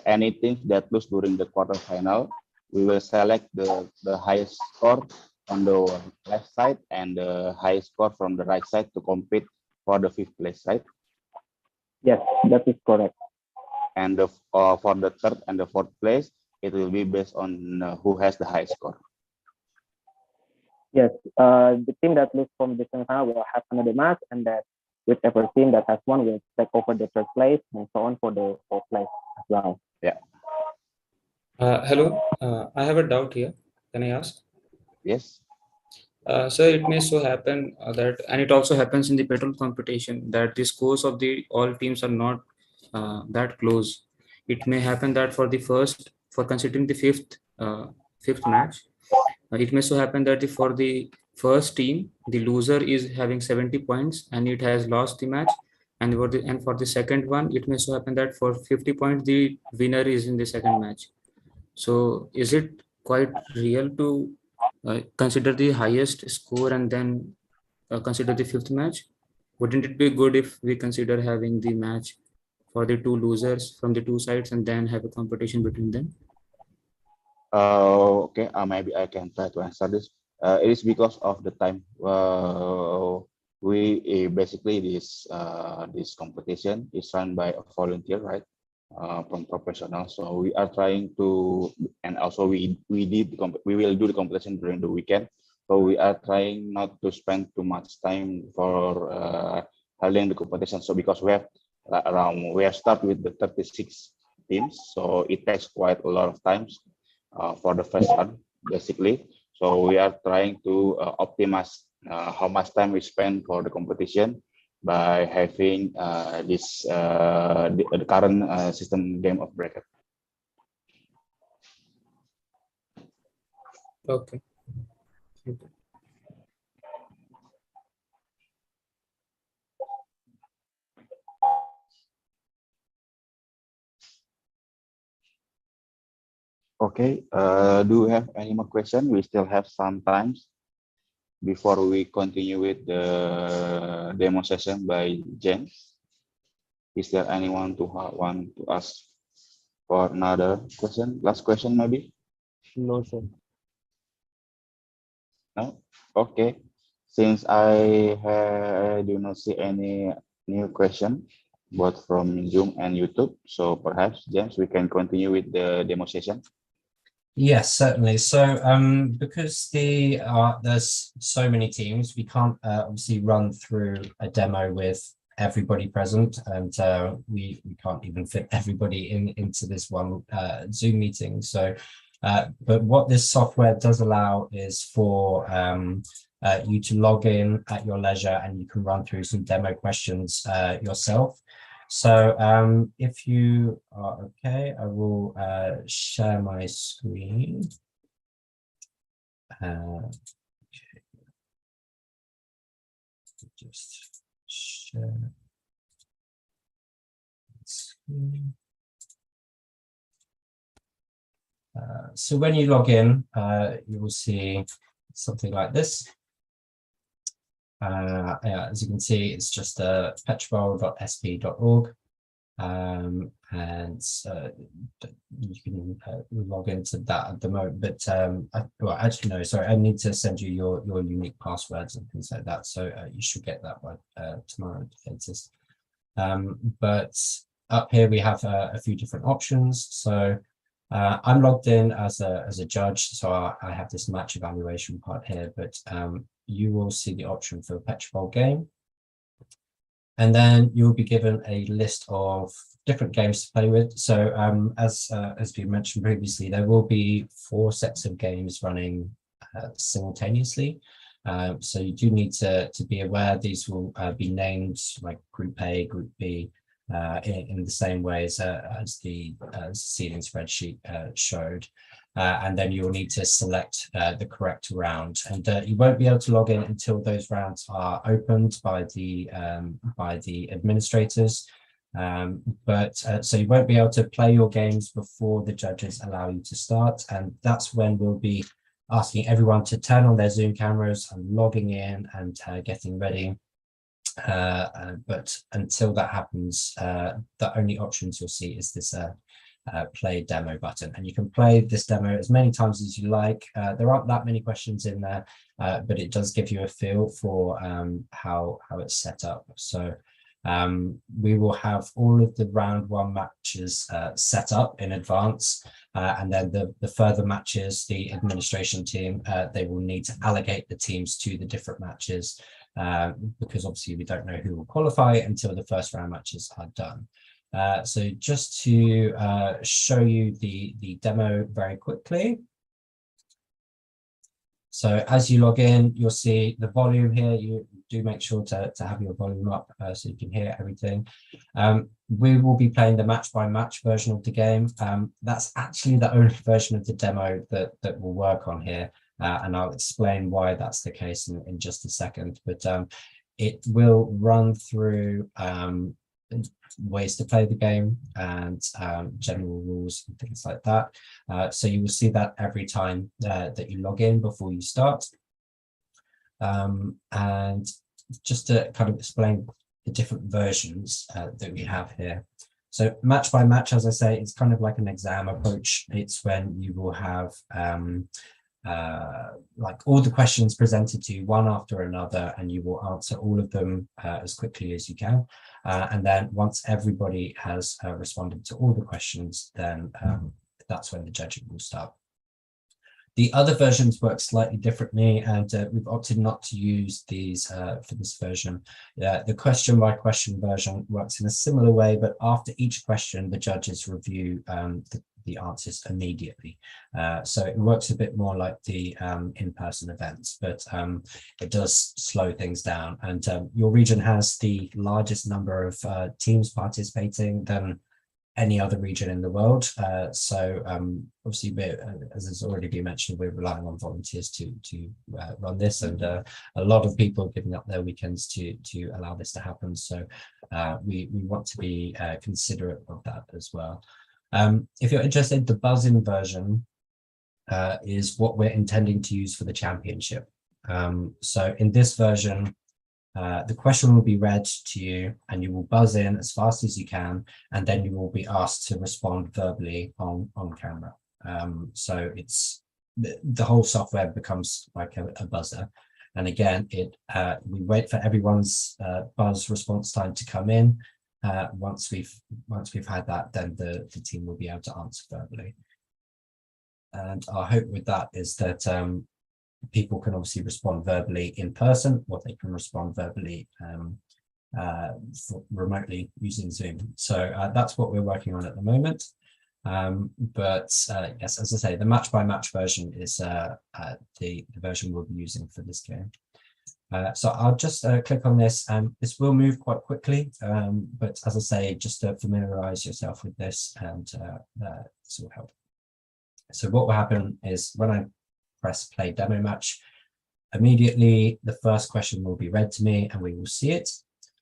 any teams that lose during the quarterfinal, we will select the highest score on the left side and the highest score from the right side to compete for the fifth place, right? Yes, that is correct. And for the third and the fourth place, it will be based on who has the highest score. Yes, the team that loses from the semifinal will have another match, and that whichever team that has won will take over the third place, and so on for the fourth place as well. Yeah. Hello, I have a doubt here. Can I ask? Yes. So it may so happen that, and it also happens in the petrol competition, that the scores of the all teams are not that close. It may happen that for considering the fifth match, it may so happen that for the first team, the loser is having 70 points and it has lost the match. And for the second one, it may so happen that for 50 points, the winner is in the second match. So is it quite real to consider the highest score and then consider the fifth match? Wouldn't it be good if we consider having the match for the two losers from the two sides and then have a competition between them? Okay, maybe I can try to answer this. It is because of the time. We basically this competition is run by a volunteer, right? From professional. So we are trying to, and also we will do the competition during the weekend. So we are trying not to spend too much time for holding the competition. So because we have started with the 36 teams, so it takes quite a lot of times for the first one, basically. So we are trying to optimize how much time we spend for the competition by having the current system game of bracket. Okay. Okay, do we have any more questions? We still have some time before we continue with the demo session by James. Is there anyone to want to ask for another question? Last question, maybe? No, sir. No? Okay. Since I do not see any new question, both from Zoom and YouTube, so perhaps, James, we can continue with the demo session. Yes, certainly. So because there's so many teams, we can't obviously run through a demo with everybody present, and we can't even fit everybody into this one Zoom meeting. So but what this software does allow is for you to log in at your leisure, and you can run through some demo questions yourself. So if you are okay, I will share my screen. Okay. Just share screen. So when you log in, you will see something like this. Yeah, as you can see, it's just petrobowl.sp.org. And you can log into that at the moment, but well, actually no, sorry, I need to send you your unique passwords and things like that, so you should get that one tomorrow latest. But up here we have a few different options. So I'm logged in as a judge, so I have this match evaluation part here, but you will see the option for Petrobowl game. And then you'll be given a list of different games to play with. So as we mentioned previously, there will be 4 sets of games running simultaneously. So you do need to be aware these will be named like Group A, Group B, in the same way as the seeding spreadsheet showed. And then you'll need to select the correct round, and you won't be able to log in until those rounds are opened by the administrators. So you won't be able to play your games before the judges allow you to start, and that's when we'll be asking everyone to turn on their Zoom cameras and logging in and getting ready. But until that happens, the only options you'll see is this play demo button, and you can play this demo as many times as you like. There aren't that many questions in there, but it does give you a feel for how it's set up. So we will have all of the round 1 matches set up in advance, and then the further matches, the administration team, they will need to allocate the teams to the different matches, because obviously we don't know who will qualify until the first round matches are done. So just to show you the demo very quickly. So as you log in, you'll see the volume here. You do make sure to have your volume up so you can hear everything. We will be playing the match by match version of the game. That's actually the only version of the demo that will work on here. And I'll explain why that's the case in just a second. But it will run through ways to play the game and general rules and things like that. So you will see that every time that you log in before you start. And just to kind of explain the different versions that we have here. So match by match, as I say, it's kind of like an exam approach. It's when you will have like all the questions presented to you one after another, and you will answer all of them as quickly as you can. And then once everybody has responded to all the questions, then that's when the judging will start. The other versions work slightly differently, and we've opted not to use these for this version. The question by question version works in a similar way, but after each question, the judges review the answers immediately. So it works a bit more like the in-person events, but it does slow things down. And your region has the largest number of teams participating than any other region in the world. So obviously, as has already been mentioned, we're relying on volunteers to run this, and a lot of people giving up their weekends to allow this to happen. So we want to be considerate of that as well. If you're interested, the buzz-in version is what we're intending to use for the championship. So in this version, the question will be read to you and you will buzz in as fast as you can, and then you will be asked to respond verbally on camera. So it's the whole software becomes like a buzzer. And again, we wait for everyone's buzz response time to come in. Once we've had that, then the team will be able to answer verbally. And our hope with that is that people can obviously respond verbally in person, or they can respond verbally remotely using Zoom. So that's what we're working on at the moment. But yes, as I say, the match by match version is the version we'll be using for this game. So I'll just click on this, and this will move quite quickly. But as I say, just to familiarize yourself with this, and this will help. So what will happen is when I press play demo match, immediately the first question will be read to me and we will see it.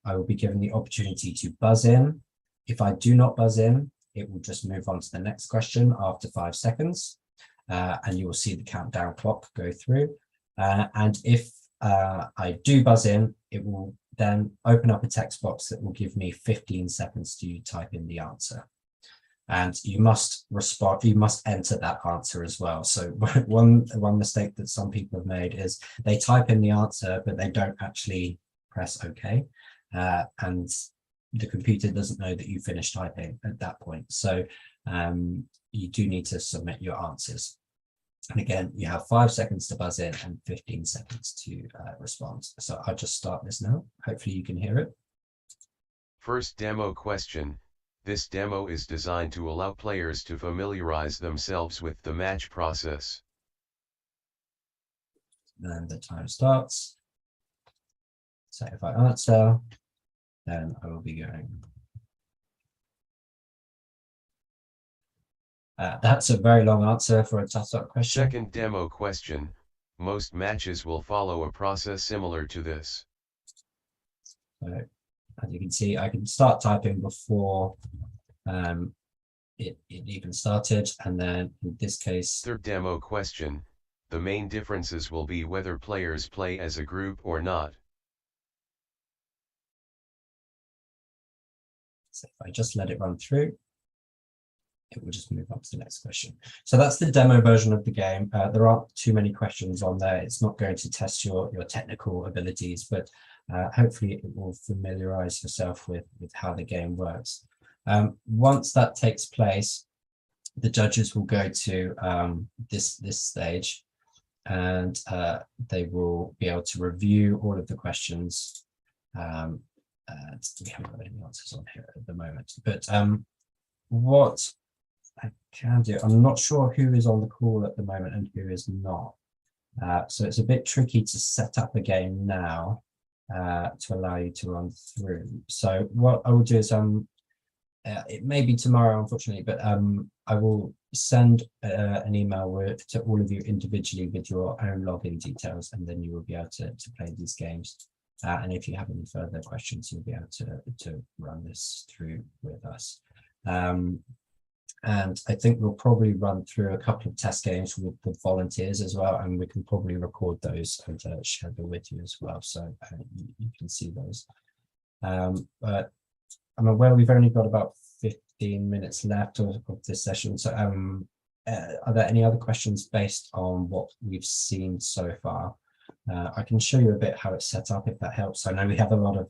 I will be given the opportunity to buzz in. If I do not buzz in, it will just move on to the next question after 5 seconds, and you will see the countdown clock go through. And if I do buzz in, it will then open up a text box that will give me 15 seconds to type in the answer. And you must respond, you must enter that answer as well. So one mistake that some people have made is they type in the answer, but they don't actually press OK. And the computer doesn't know that you finished typing at that point. So you do need to submit your answers. And again, you have 5 seconds to buzz in and 15 seconds to respond. So I'll just start this now. Hopefully you can hear it. First demo question. This demo is designed to allow players to familiarize themselves with the match process. Then the time starts. So if I answer, then I will be going. That's a very long answer for a tough question. Second demo question. Most matches will follow a process similar to this. So, as you can see, I can start typing before it even started, and then in this case. Third demo question. The main differences will be whether players play as a group or not. So if I just let it run through, it will just move on to the next question. So that's the demo version of the game. There aren't too many questions on there. It's not going to test your technical abilities, but hopefully it will familiarize yourself with how the game works. Once that takes place, the judges will go to this stage, and they will be able to review all of the questions. We haven't got any answers on here at the moment, but what I can do, I'm not sure who is on the call at the moment and who is not. So it's a bit tricky to set up a game now to allow you to run through. So what I will do is it may be tomorrow, unfortunately, but I will send an email to all of you individually with your own login details, and then you will be able to play these games. And if you have any further questions, you'll be able to run this through with us. And I think we'll probably run through a couple of test games with the volunteers as well, and we can probably record those and share them with you as well, so you can see those. But I'm aware we've only got about 15 minutes left of this session, so are there any other questions based on what we've seen so far? I can show you a bit how it's set up if that helps. I know we have a lot of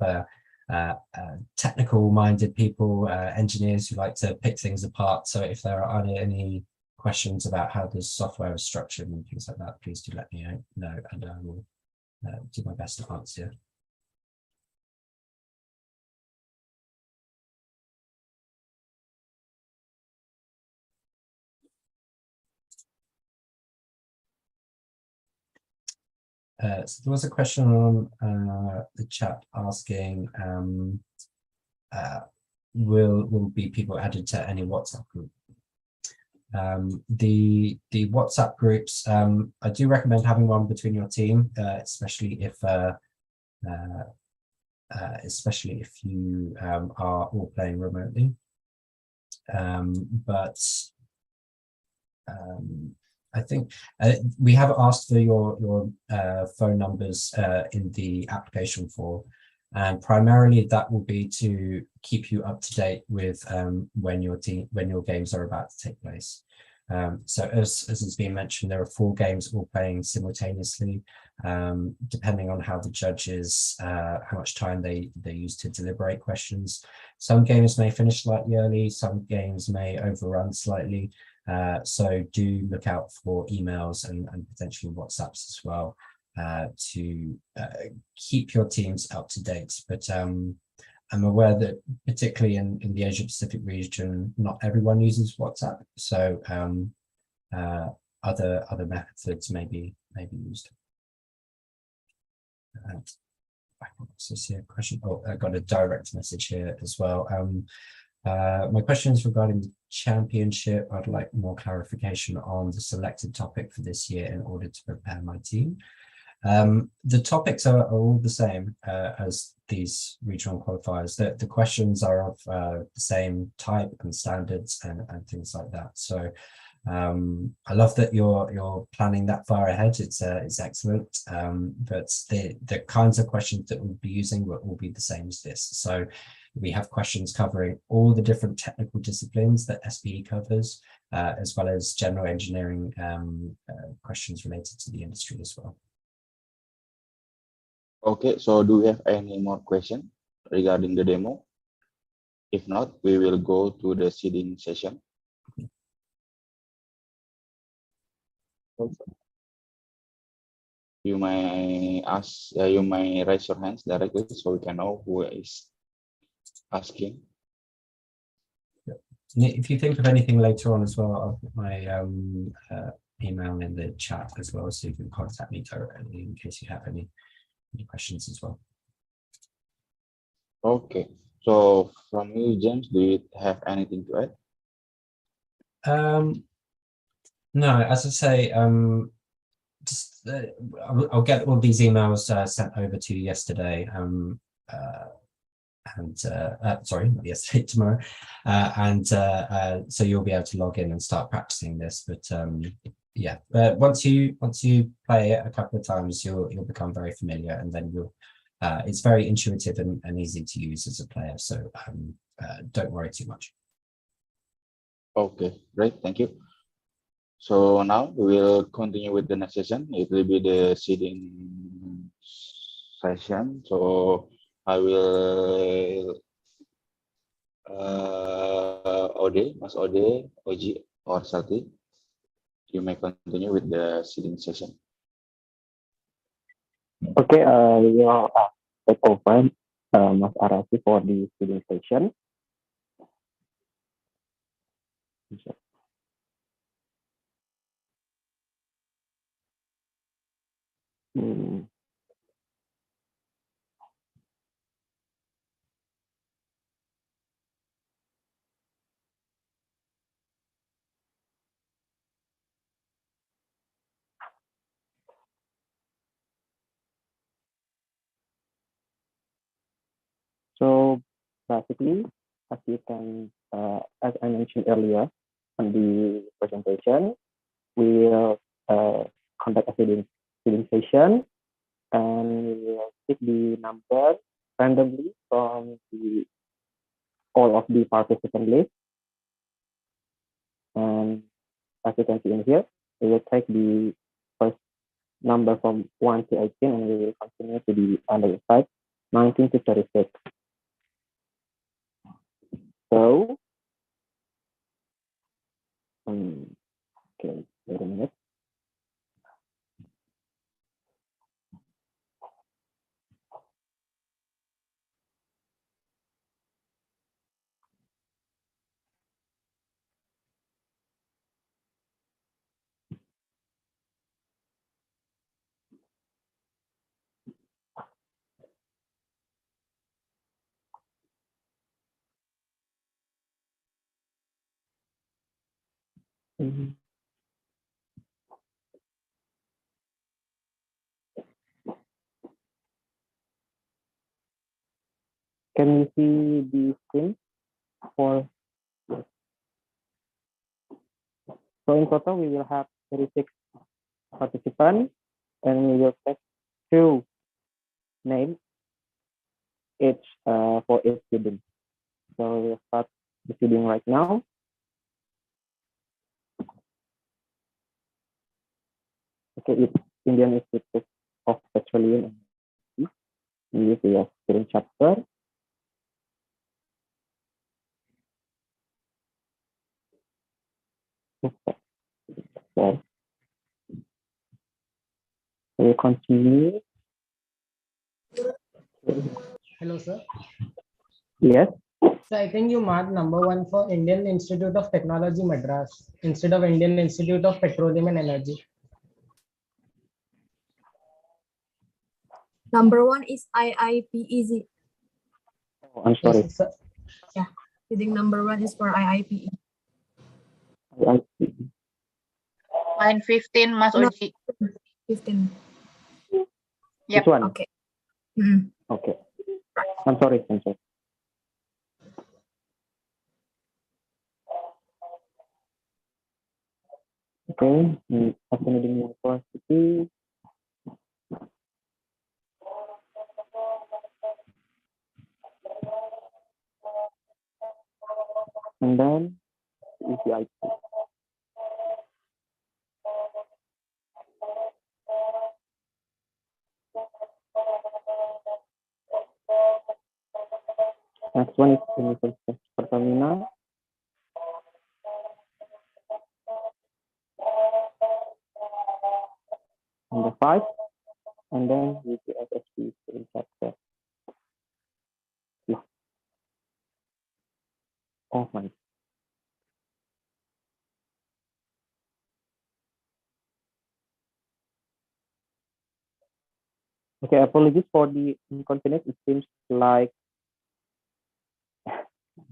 technical-minded people, engineers who like to pick things apart. So if there are any questions about how the software is structured and things like that, please do let me know, and I will do my best to answer. So there was a question on the chat asking, will be people added to any WhatsApp group? The WhatsApp groups, I do recommend having one between your team, especially if you are all playing remotely. I think we have asked for your phone numbers in the application form, and primarily that will be to keep you up to date with when your games are about to take place. So as has been mentioned, there are 4 games all playing simultaneously, depending on how the judges, how much time they use to deliberate questions. Some games may finish slightly early, some games may overrun slightly. So do look out for emails and potentially WhatsApps as well to keep your teams up to date. But I'm aware that particularly in the Asia Pacific region, not everyone uses WhatsApp. So other methods may be used. I can also see a question. Oh, I got a direct message here as well. My question is regarding the championship. I'd like more clarification on the selected topic for this year in order to prepare my team. The topics are all the same as these regional qualifiers. The questions are of the same type and standards and things like that. So I love that you're planning that far ahead. It's excellent. But the kinds of questions that we'll be using will all be the same as this. So we have questions covering all the different technical disciplines that SPE covers, as well as general engineering questions related to the industry as well. Okay, so do we have any more questions regarding the demo? If not, we will go to the seeding session. You may you may raise your hands directly so we can know who is asking. If you think of anything later on as well, I'll put my email in the chat as well, so you can contact me directly in case you have any questions as well. Okay, so from you, James, do you have anything to add? No, as I say, just I'll get all these emails sent over to you yesterday. Sorry, not yesterday, tomorrow, so you'll be able to log in and start practicing this. But yeah, once you play it a couple of times, you'll become very familiar, and then it's very intuitive and easy to use as a player. So don't worry too much. Okay, great, thank you. So now we will continue with the next session. It will be the seeding session. So I will Mas Ode, Oji, or Sati. You may continue with the seeding session. Okay, we will take over Mas Arafi for the seeding session. Hmm. So basically, as you can, as I mentioned earlier on the presentation, we will conduct a feeding session, and we will pick the number randomly from all of the participant list. And as you can see in here, we will take the first number from 1 to 18, and we will continue to the other side, 19 to 36. So, okay, wait a minute. Mhm. Can you see the screen for, yes. So in total, we will have 36 participants, and we will take 2 names each for each student. So we'll start the feeding right now. Okay, it's Indian Institute of Petroleum and Energy. This is a student chapter. So we'll continue. Hello, sir. Yes. So I think you marked number 1 for Indian Institute of Technology Madras instead of Indian Institute of Petroleum and Energy. Number 1 is IIPEZ. Oh, I'm sorry. Yes, sir. Yeah, I think number 1 is for IIPE. Line 15, Mas No, Oji. 15. Yep. This one. Okay. Mm. Okay. I'm sorry. Okay. Fascinating University. And then ECIT. Next one is University of Pertamina. Number 5. And then UTSSP in chapter. Oh my. Okay, apologies for the inconvenience. It seems like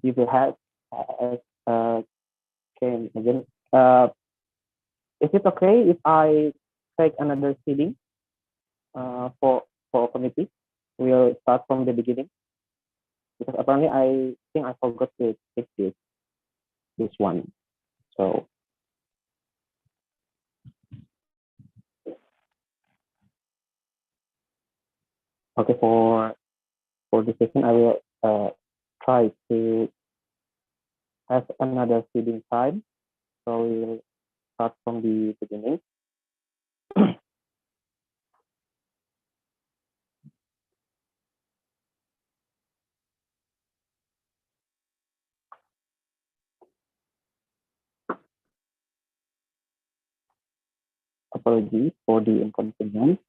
you will have came again. Is it okay if I take another seating for committee? We'll start from the beginning because apparently I think I forgot to take this one. So okay, for this session I will try to have another seating time. So we'll start from the beginning. Apologies for the inconvenience.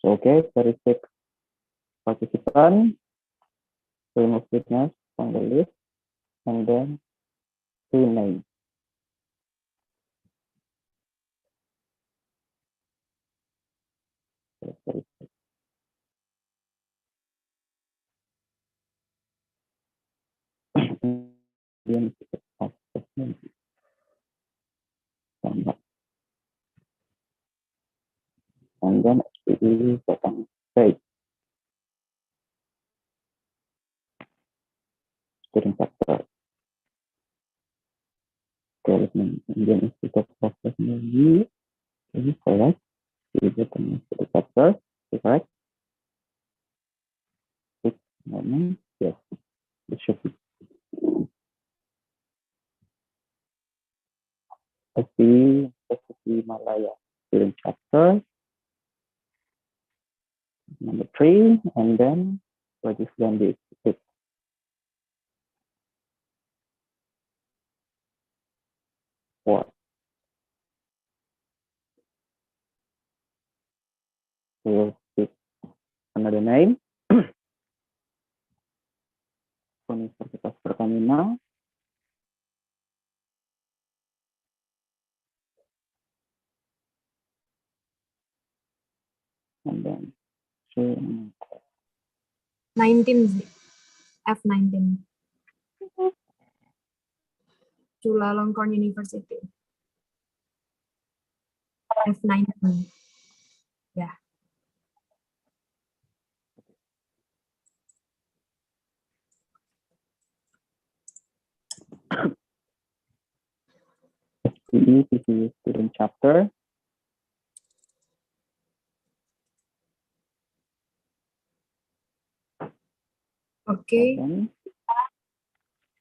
So, okay, 36 participants, remove witness from the list. and then rename. Then and then SPE button save. Student factor. Development Indian Institute of Technology. Is it correct? The button student factor. Is correct? Yes, it should be. SPE Malaya student factor. Number 3, and then register this. Four. We'll pick another name. Universitas Pertamina. And then 19 F19. Chulalongkorn University. F19. Yeah. SPE student chapter. Oke.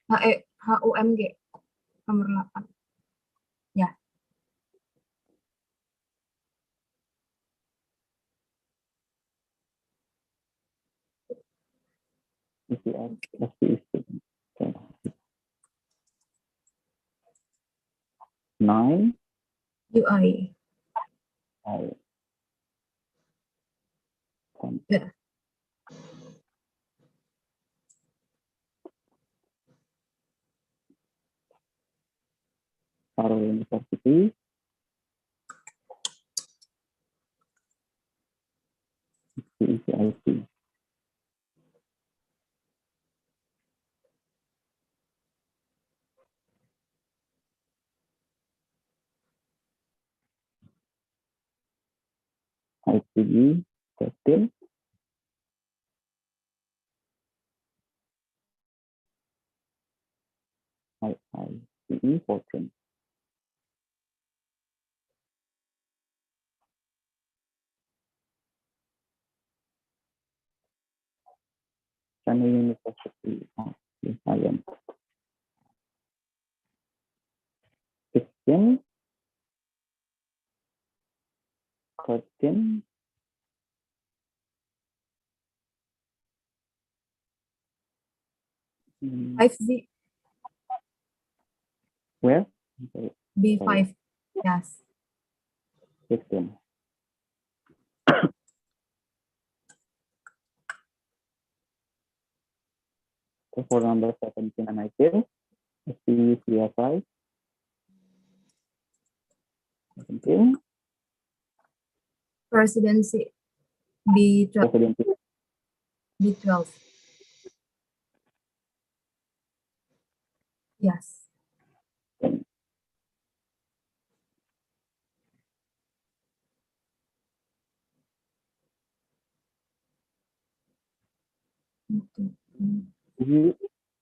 HUMG nomor 8. Ya. SPE student. Okay. 9. UI. Ya. Paro University. CIC. ICG 13. ICE 14. China University of Science. 16. 13. FZ. Where? B5. Yes. 15. So for number 17 and 19, SPE CSI. 17. Presidency. B12. Presidency. B12. Yes.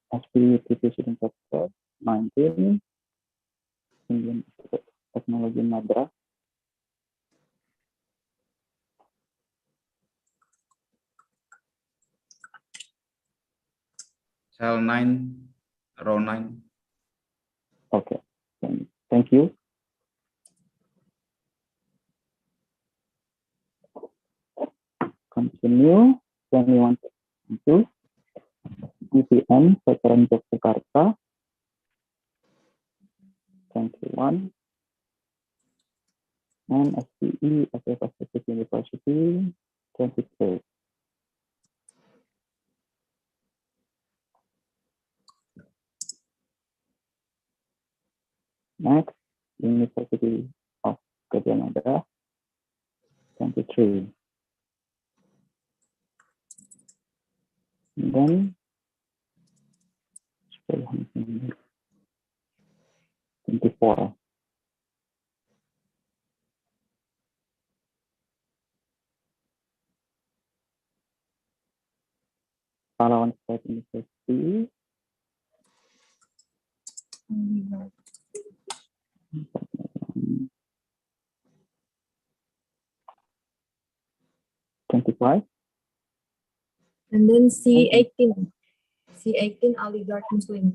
SPE Student Sector 19. Indian Institute of Technology Madras. Cell 9, row 9. Okay. Thank you. Continue. 21 to UPM Veteran Yogyakarta. 21. And SPE Asia Pacific University 22. 23. And then 24. Pahlawan State University. 25. And then C18. C18 Aligarh Muslim.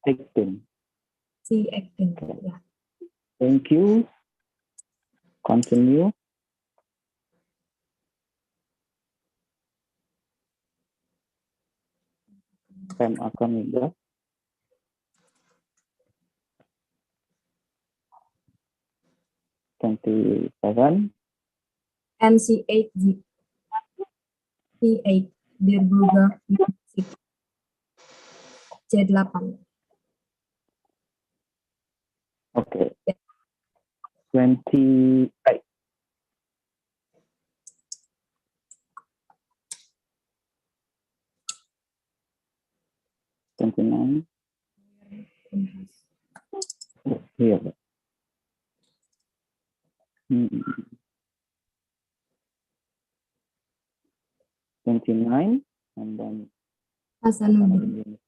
18. C18. Yeah. Thank you. Continue. Time akan juga. And C8 C8 Dirbuga University. C8. Okay. 28. Here. 29 and then Hasanuddin.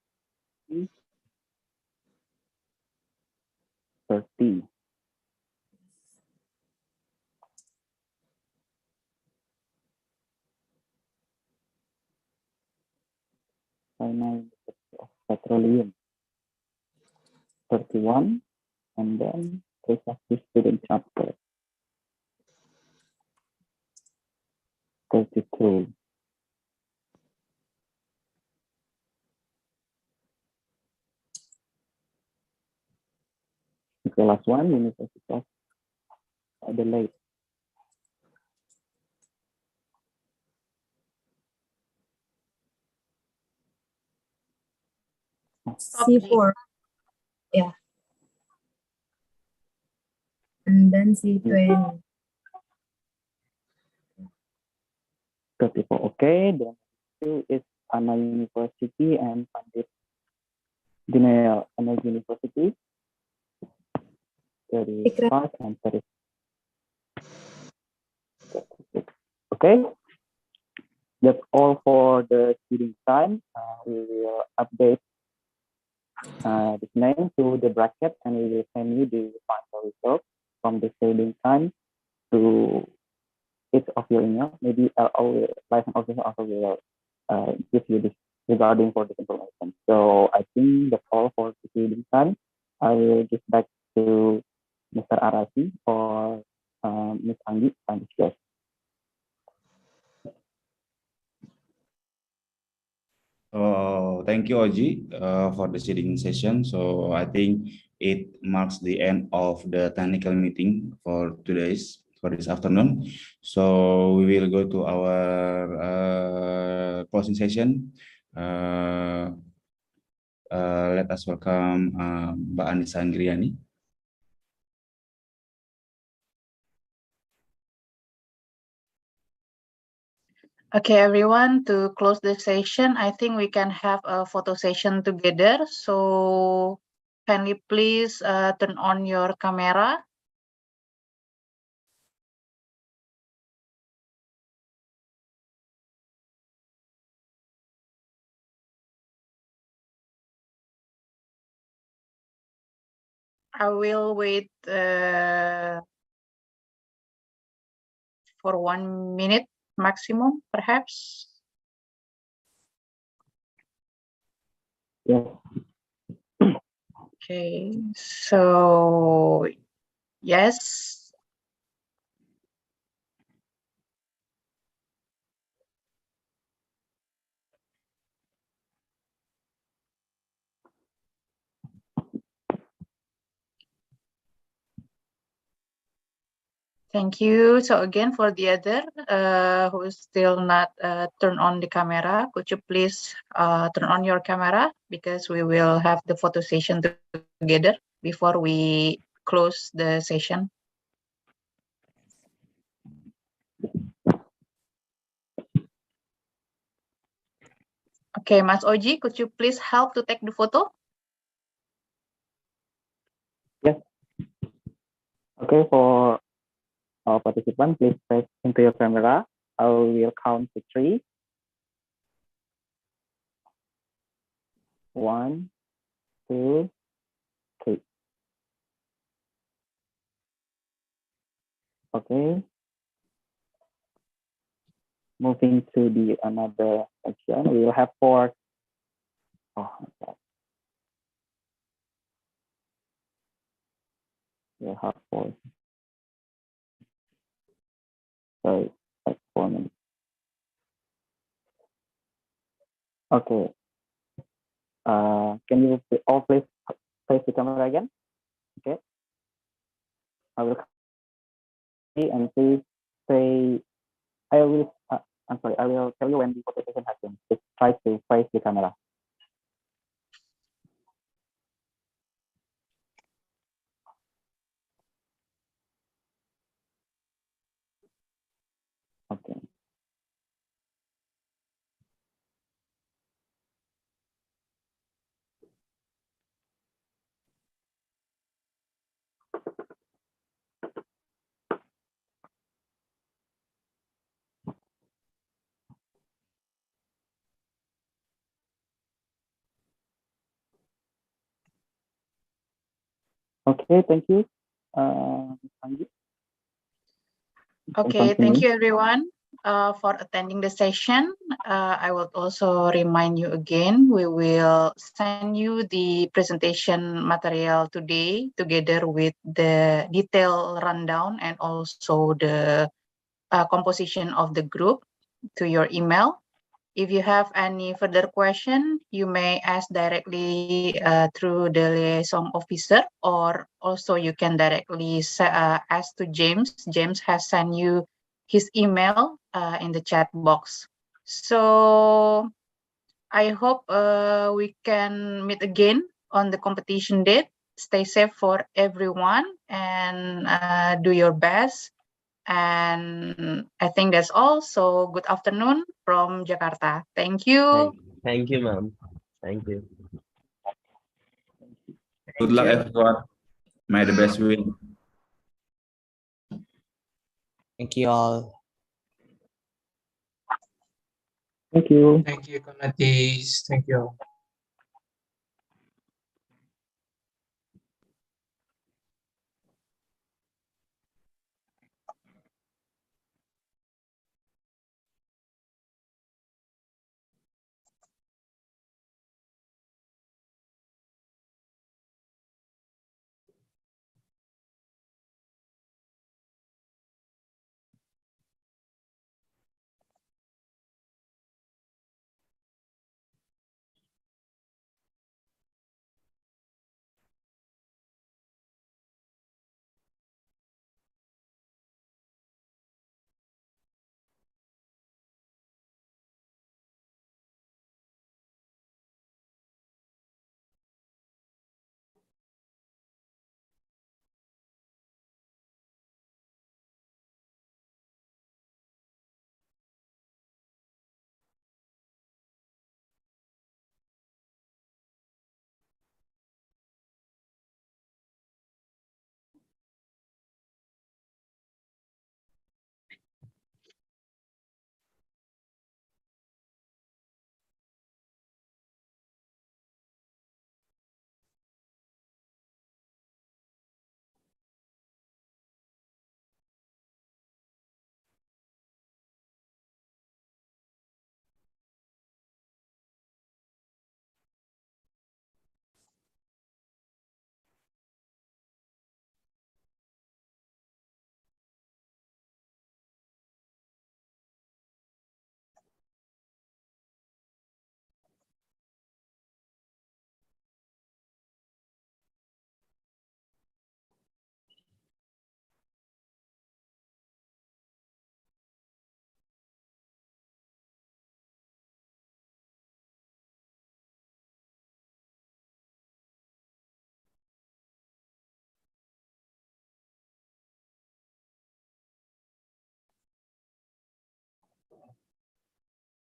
30. China University of Petroleum. 31 and then Trisakti Student Chapter. 32. The last one, University of Adelaide. C4. Yeah. And then C20. 34. Okay. Then two is Anna University and Pandit Dinayal Energy University. 35 and 36. Okay. That's all for the seeding time. We will update this name to the bracket and we will send you the final result from the seeding time to each of your email. Maybe our license officer also will give you this regarding for this information. So I think that's all for the seeding time. I will give back to Mr. Arasi or Ms. Anggi and this guest. Thank you, Oji, for the seeding session. So I think it marks the end of the technical meeting for this afternoon. So we will go to our closing session. Let us welcome Mbak Anissa Anggriani. Okay, everyone, to close the session, I think we can have a photo session together. So can you please turn on your camera? I will wait for 1 minute maximum, perhaps. Yeah. Okay, so yes. Thank you. So again, for the other who is still not turn on the camera, could you please turn on your camera because we will have the photo session together before we close the session. Okay, Mas Oji, could you please help to take the photo? Yes. Okay, for our participant, please face into your camera. I will count to 3. 1, 2, 3. Okay. Moving to the another section, we will have 4. Oh, okay. We'll have 4. Sorry, like 4 minutes. Okay. Can you all please face the camera again? Okay. I will see and please say, I'm sorry, I will tell you when the photo session happens. Just try to face the camera. Okay. Okay, thank you. Anji, Okay, thank you everyone for attending the session. I would also remind you again, we will send you the presentation material today together with the detailed rundown and also the composition of the group to your email. If you have any further question, you may ask directly through the liaison officer, or also you can directly ask to James. James has sent you his email in the chat box. So I hope we can meet again on the competition date. Stay safe for everyone and do your best. And I think that's all. So good afternoon from Jakarta. Thank you. Thank you, ma'am. Thank you. Good luck, everyone. May the best win. Thank you all. Thank you. Thank you, Konatis. Thank you.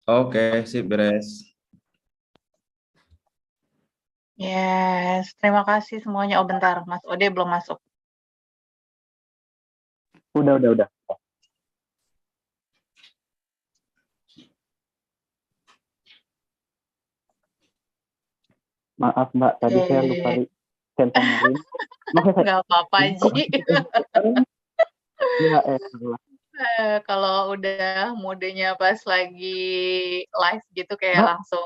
Oke, sip beres. Yes, terima kasih semuanya. Oh bentar, Mas Ode belum masuk. Udah. Maaf Mbak, tadi saya lupa send sama Nggak apa-apa, Ji. Ya, Kalau udah modenya pas lagi live gitu kayak Mbak. langsung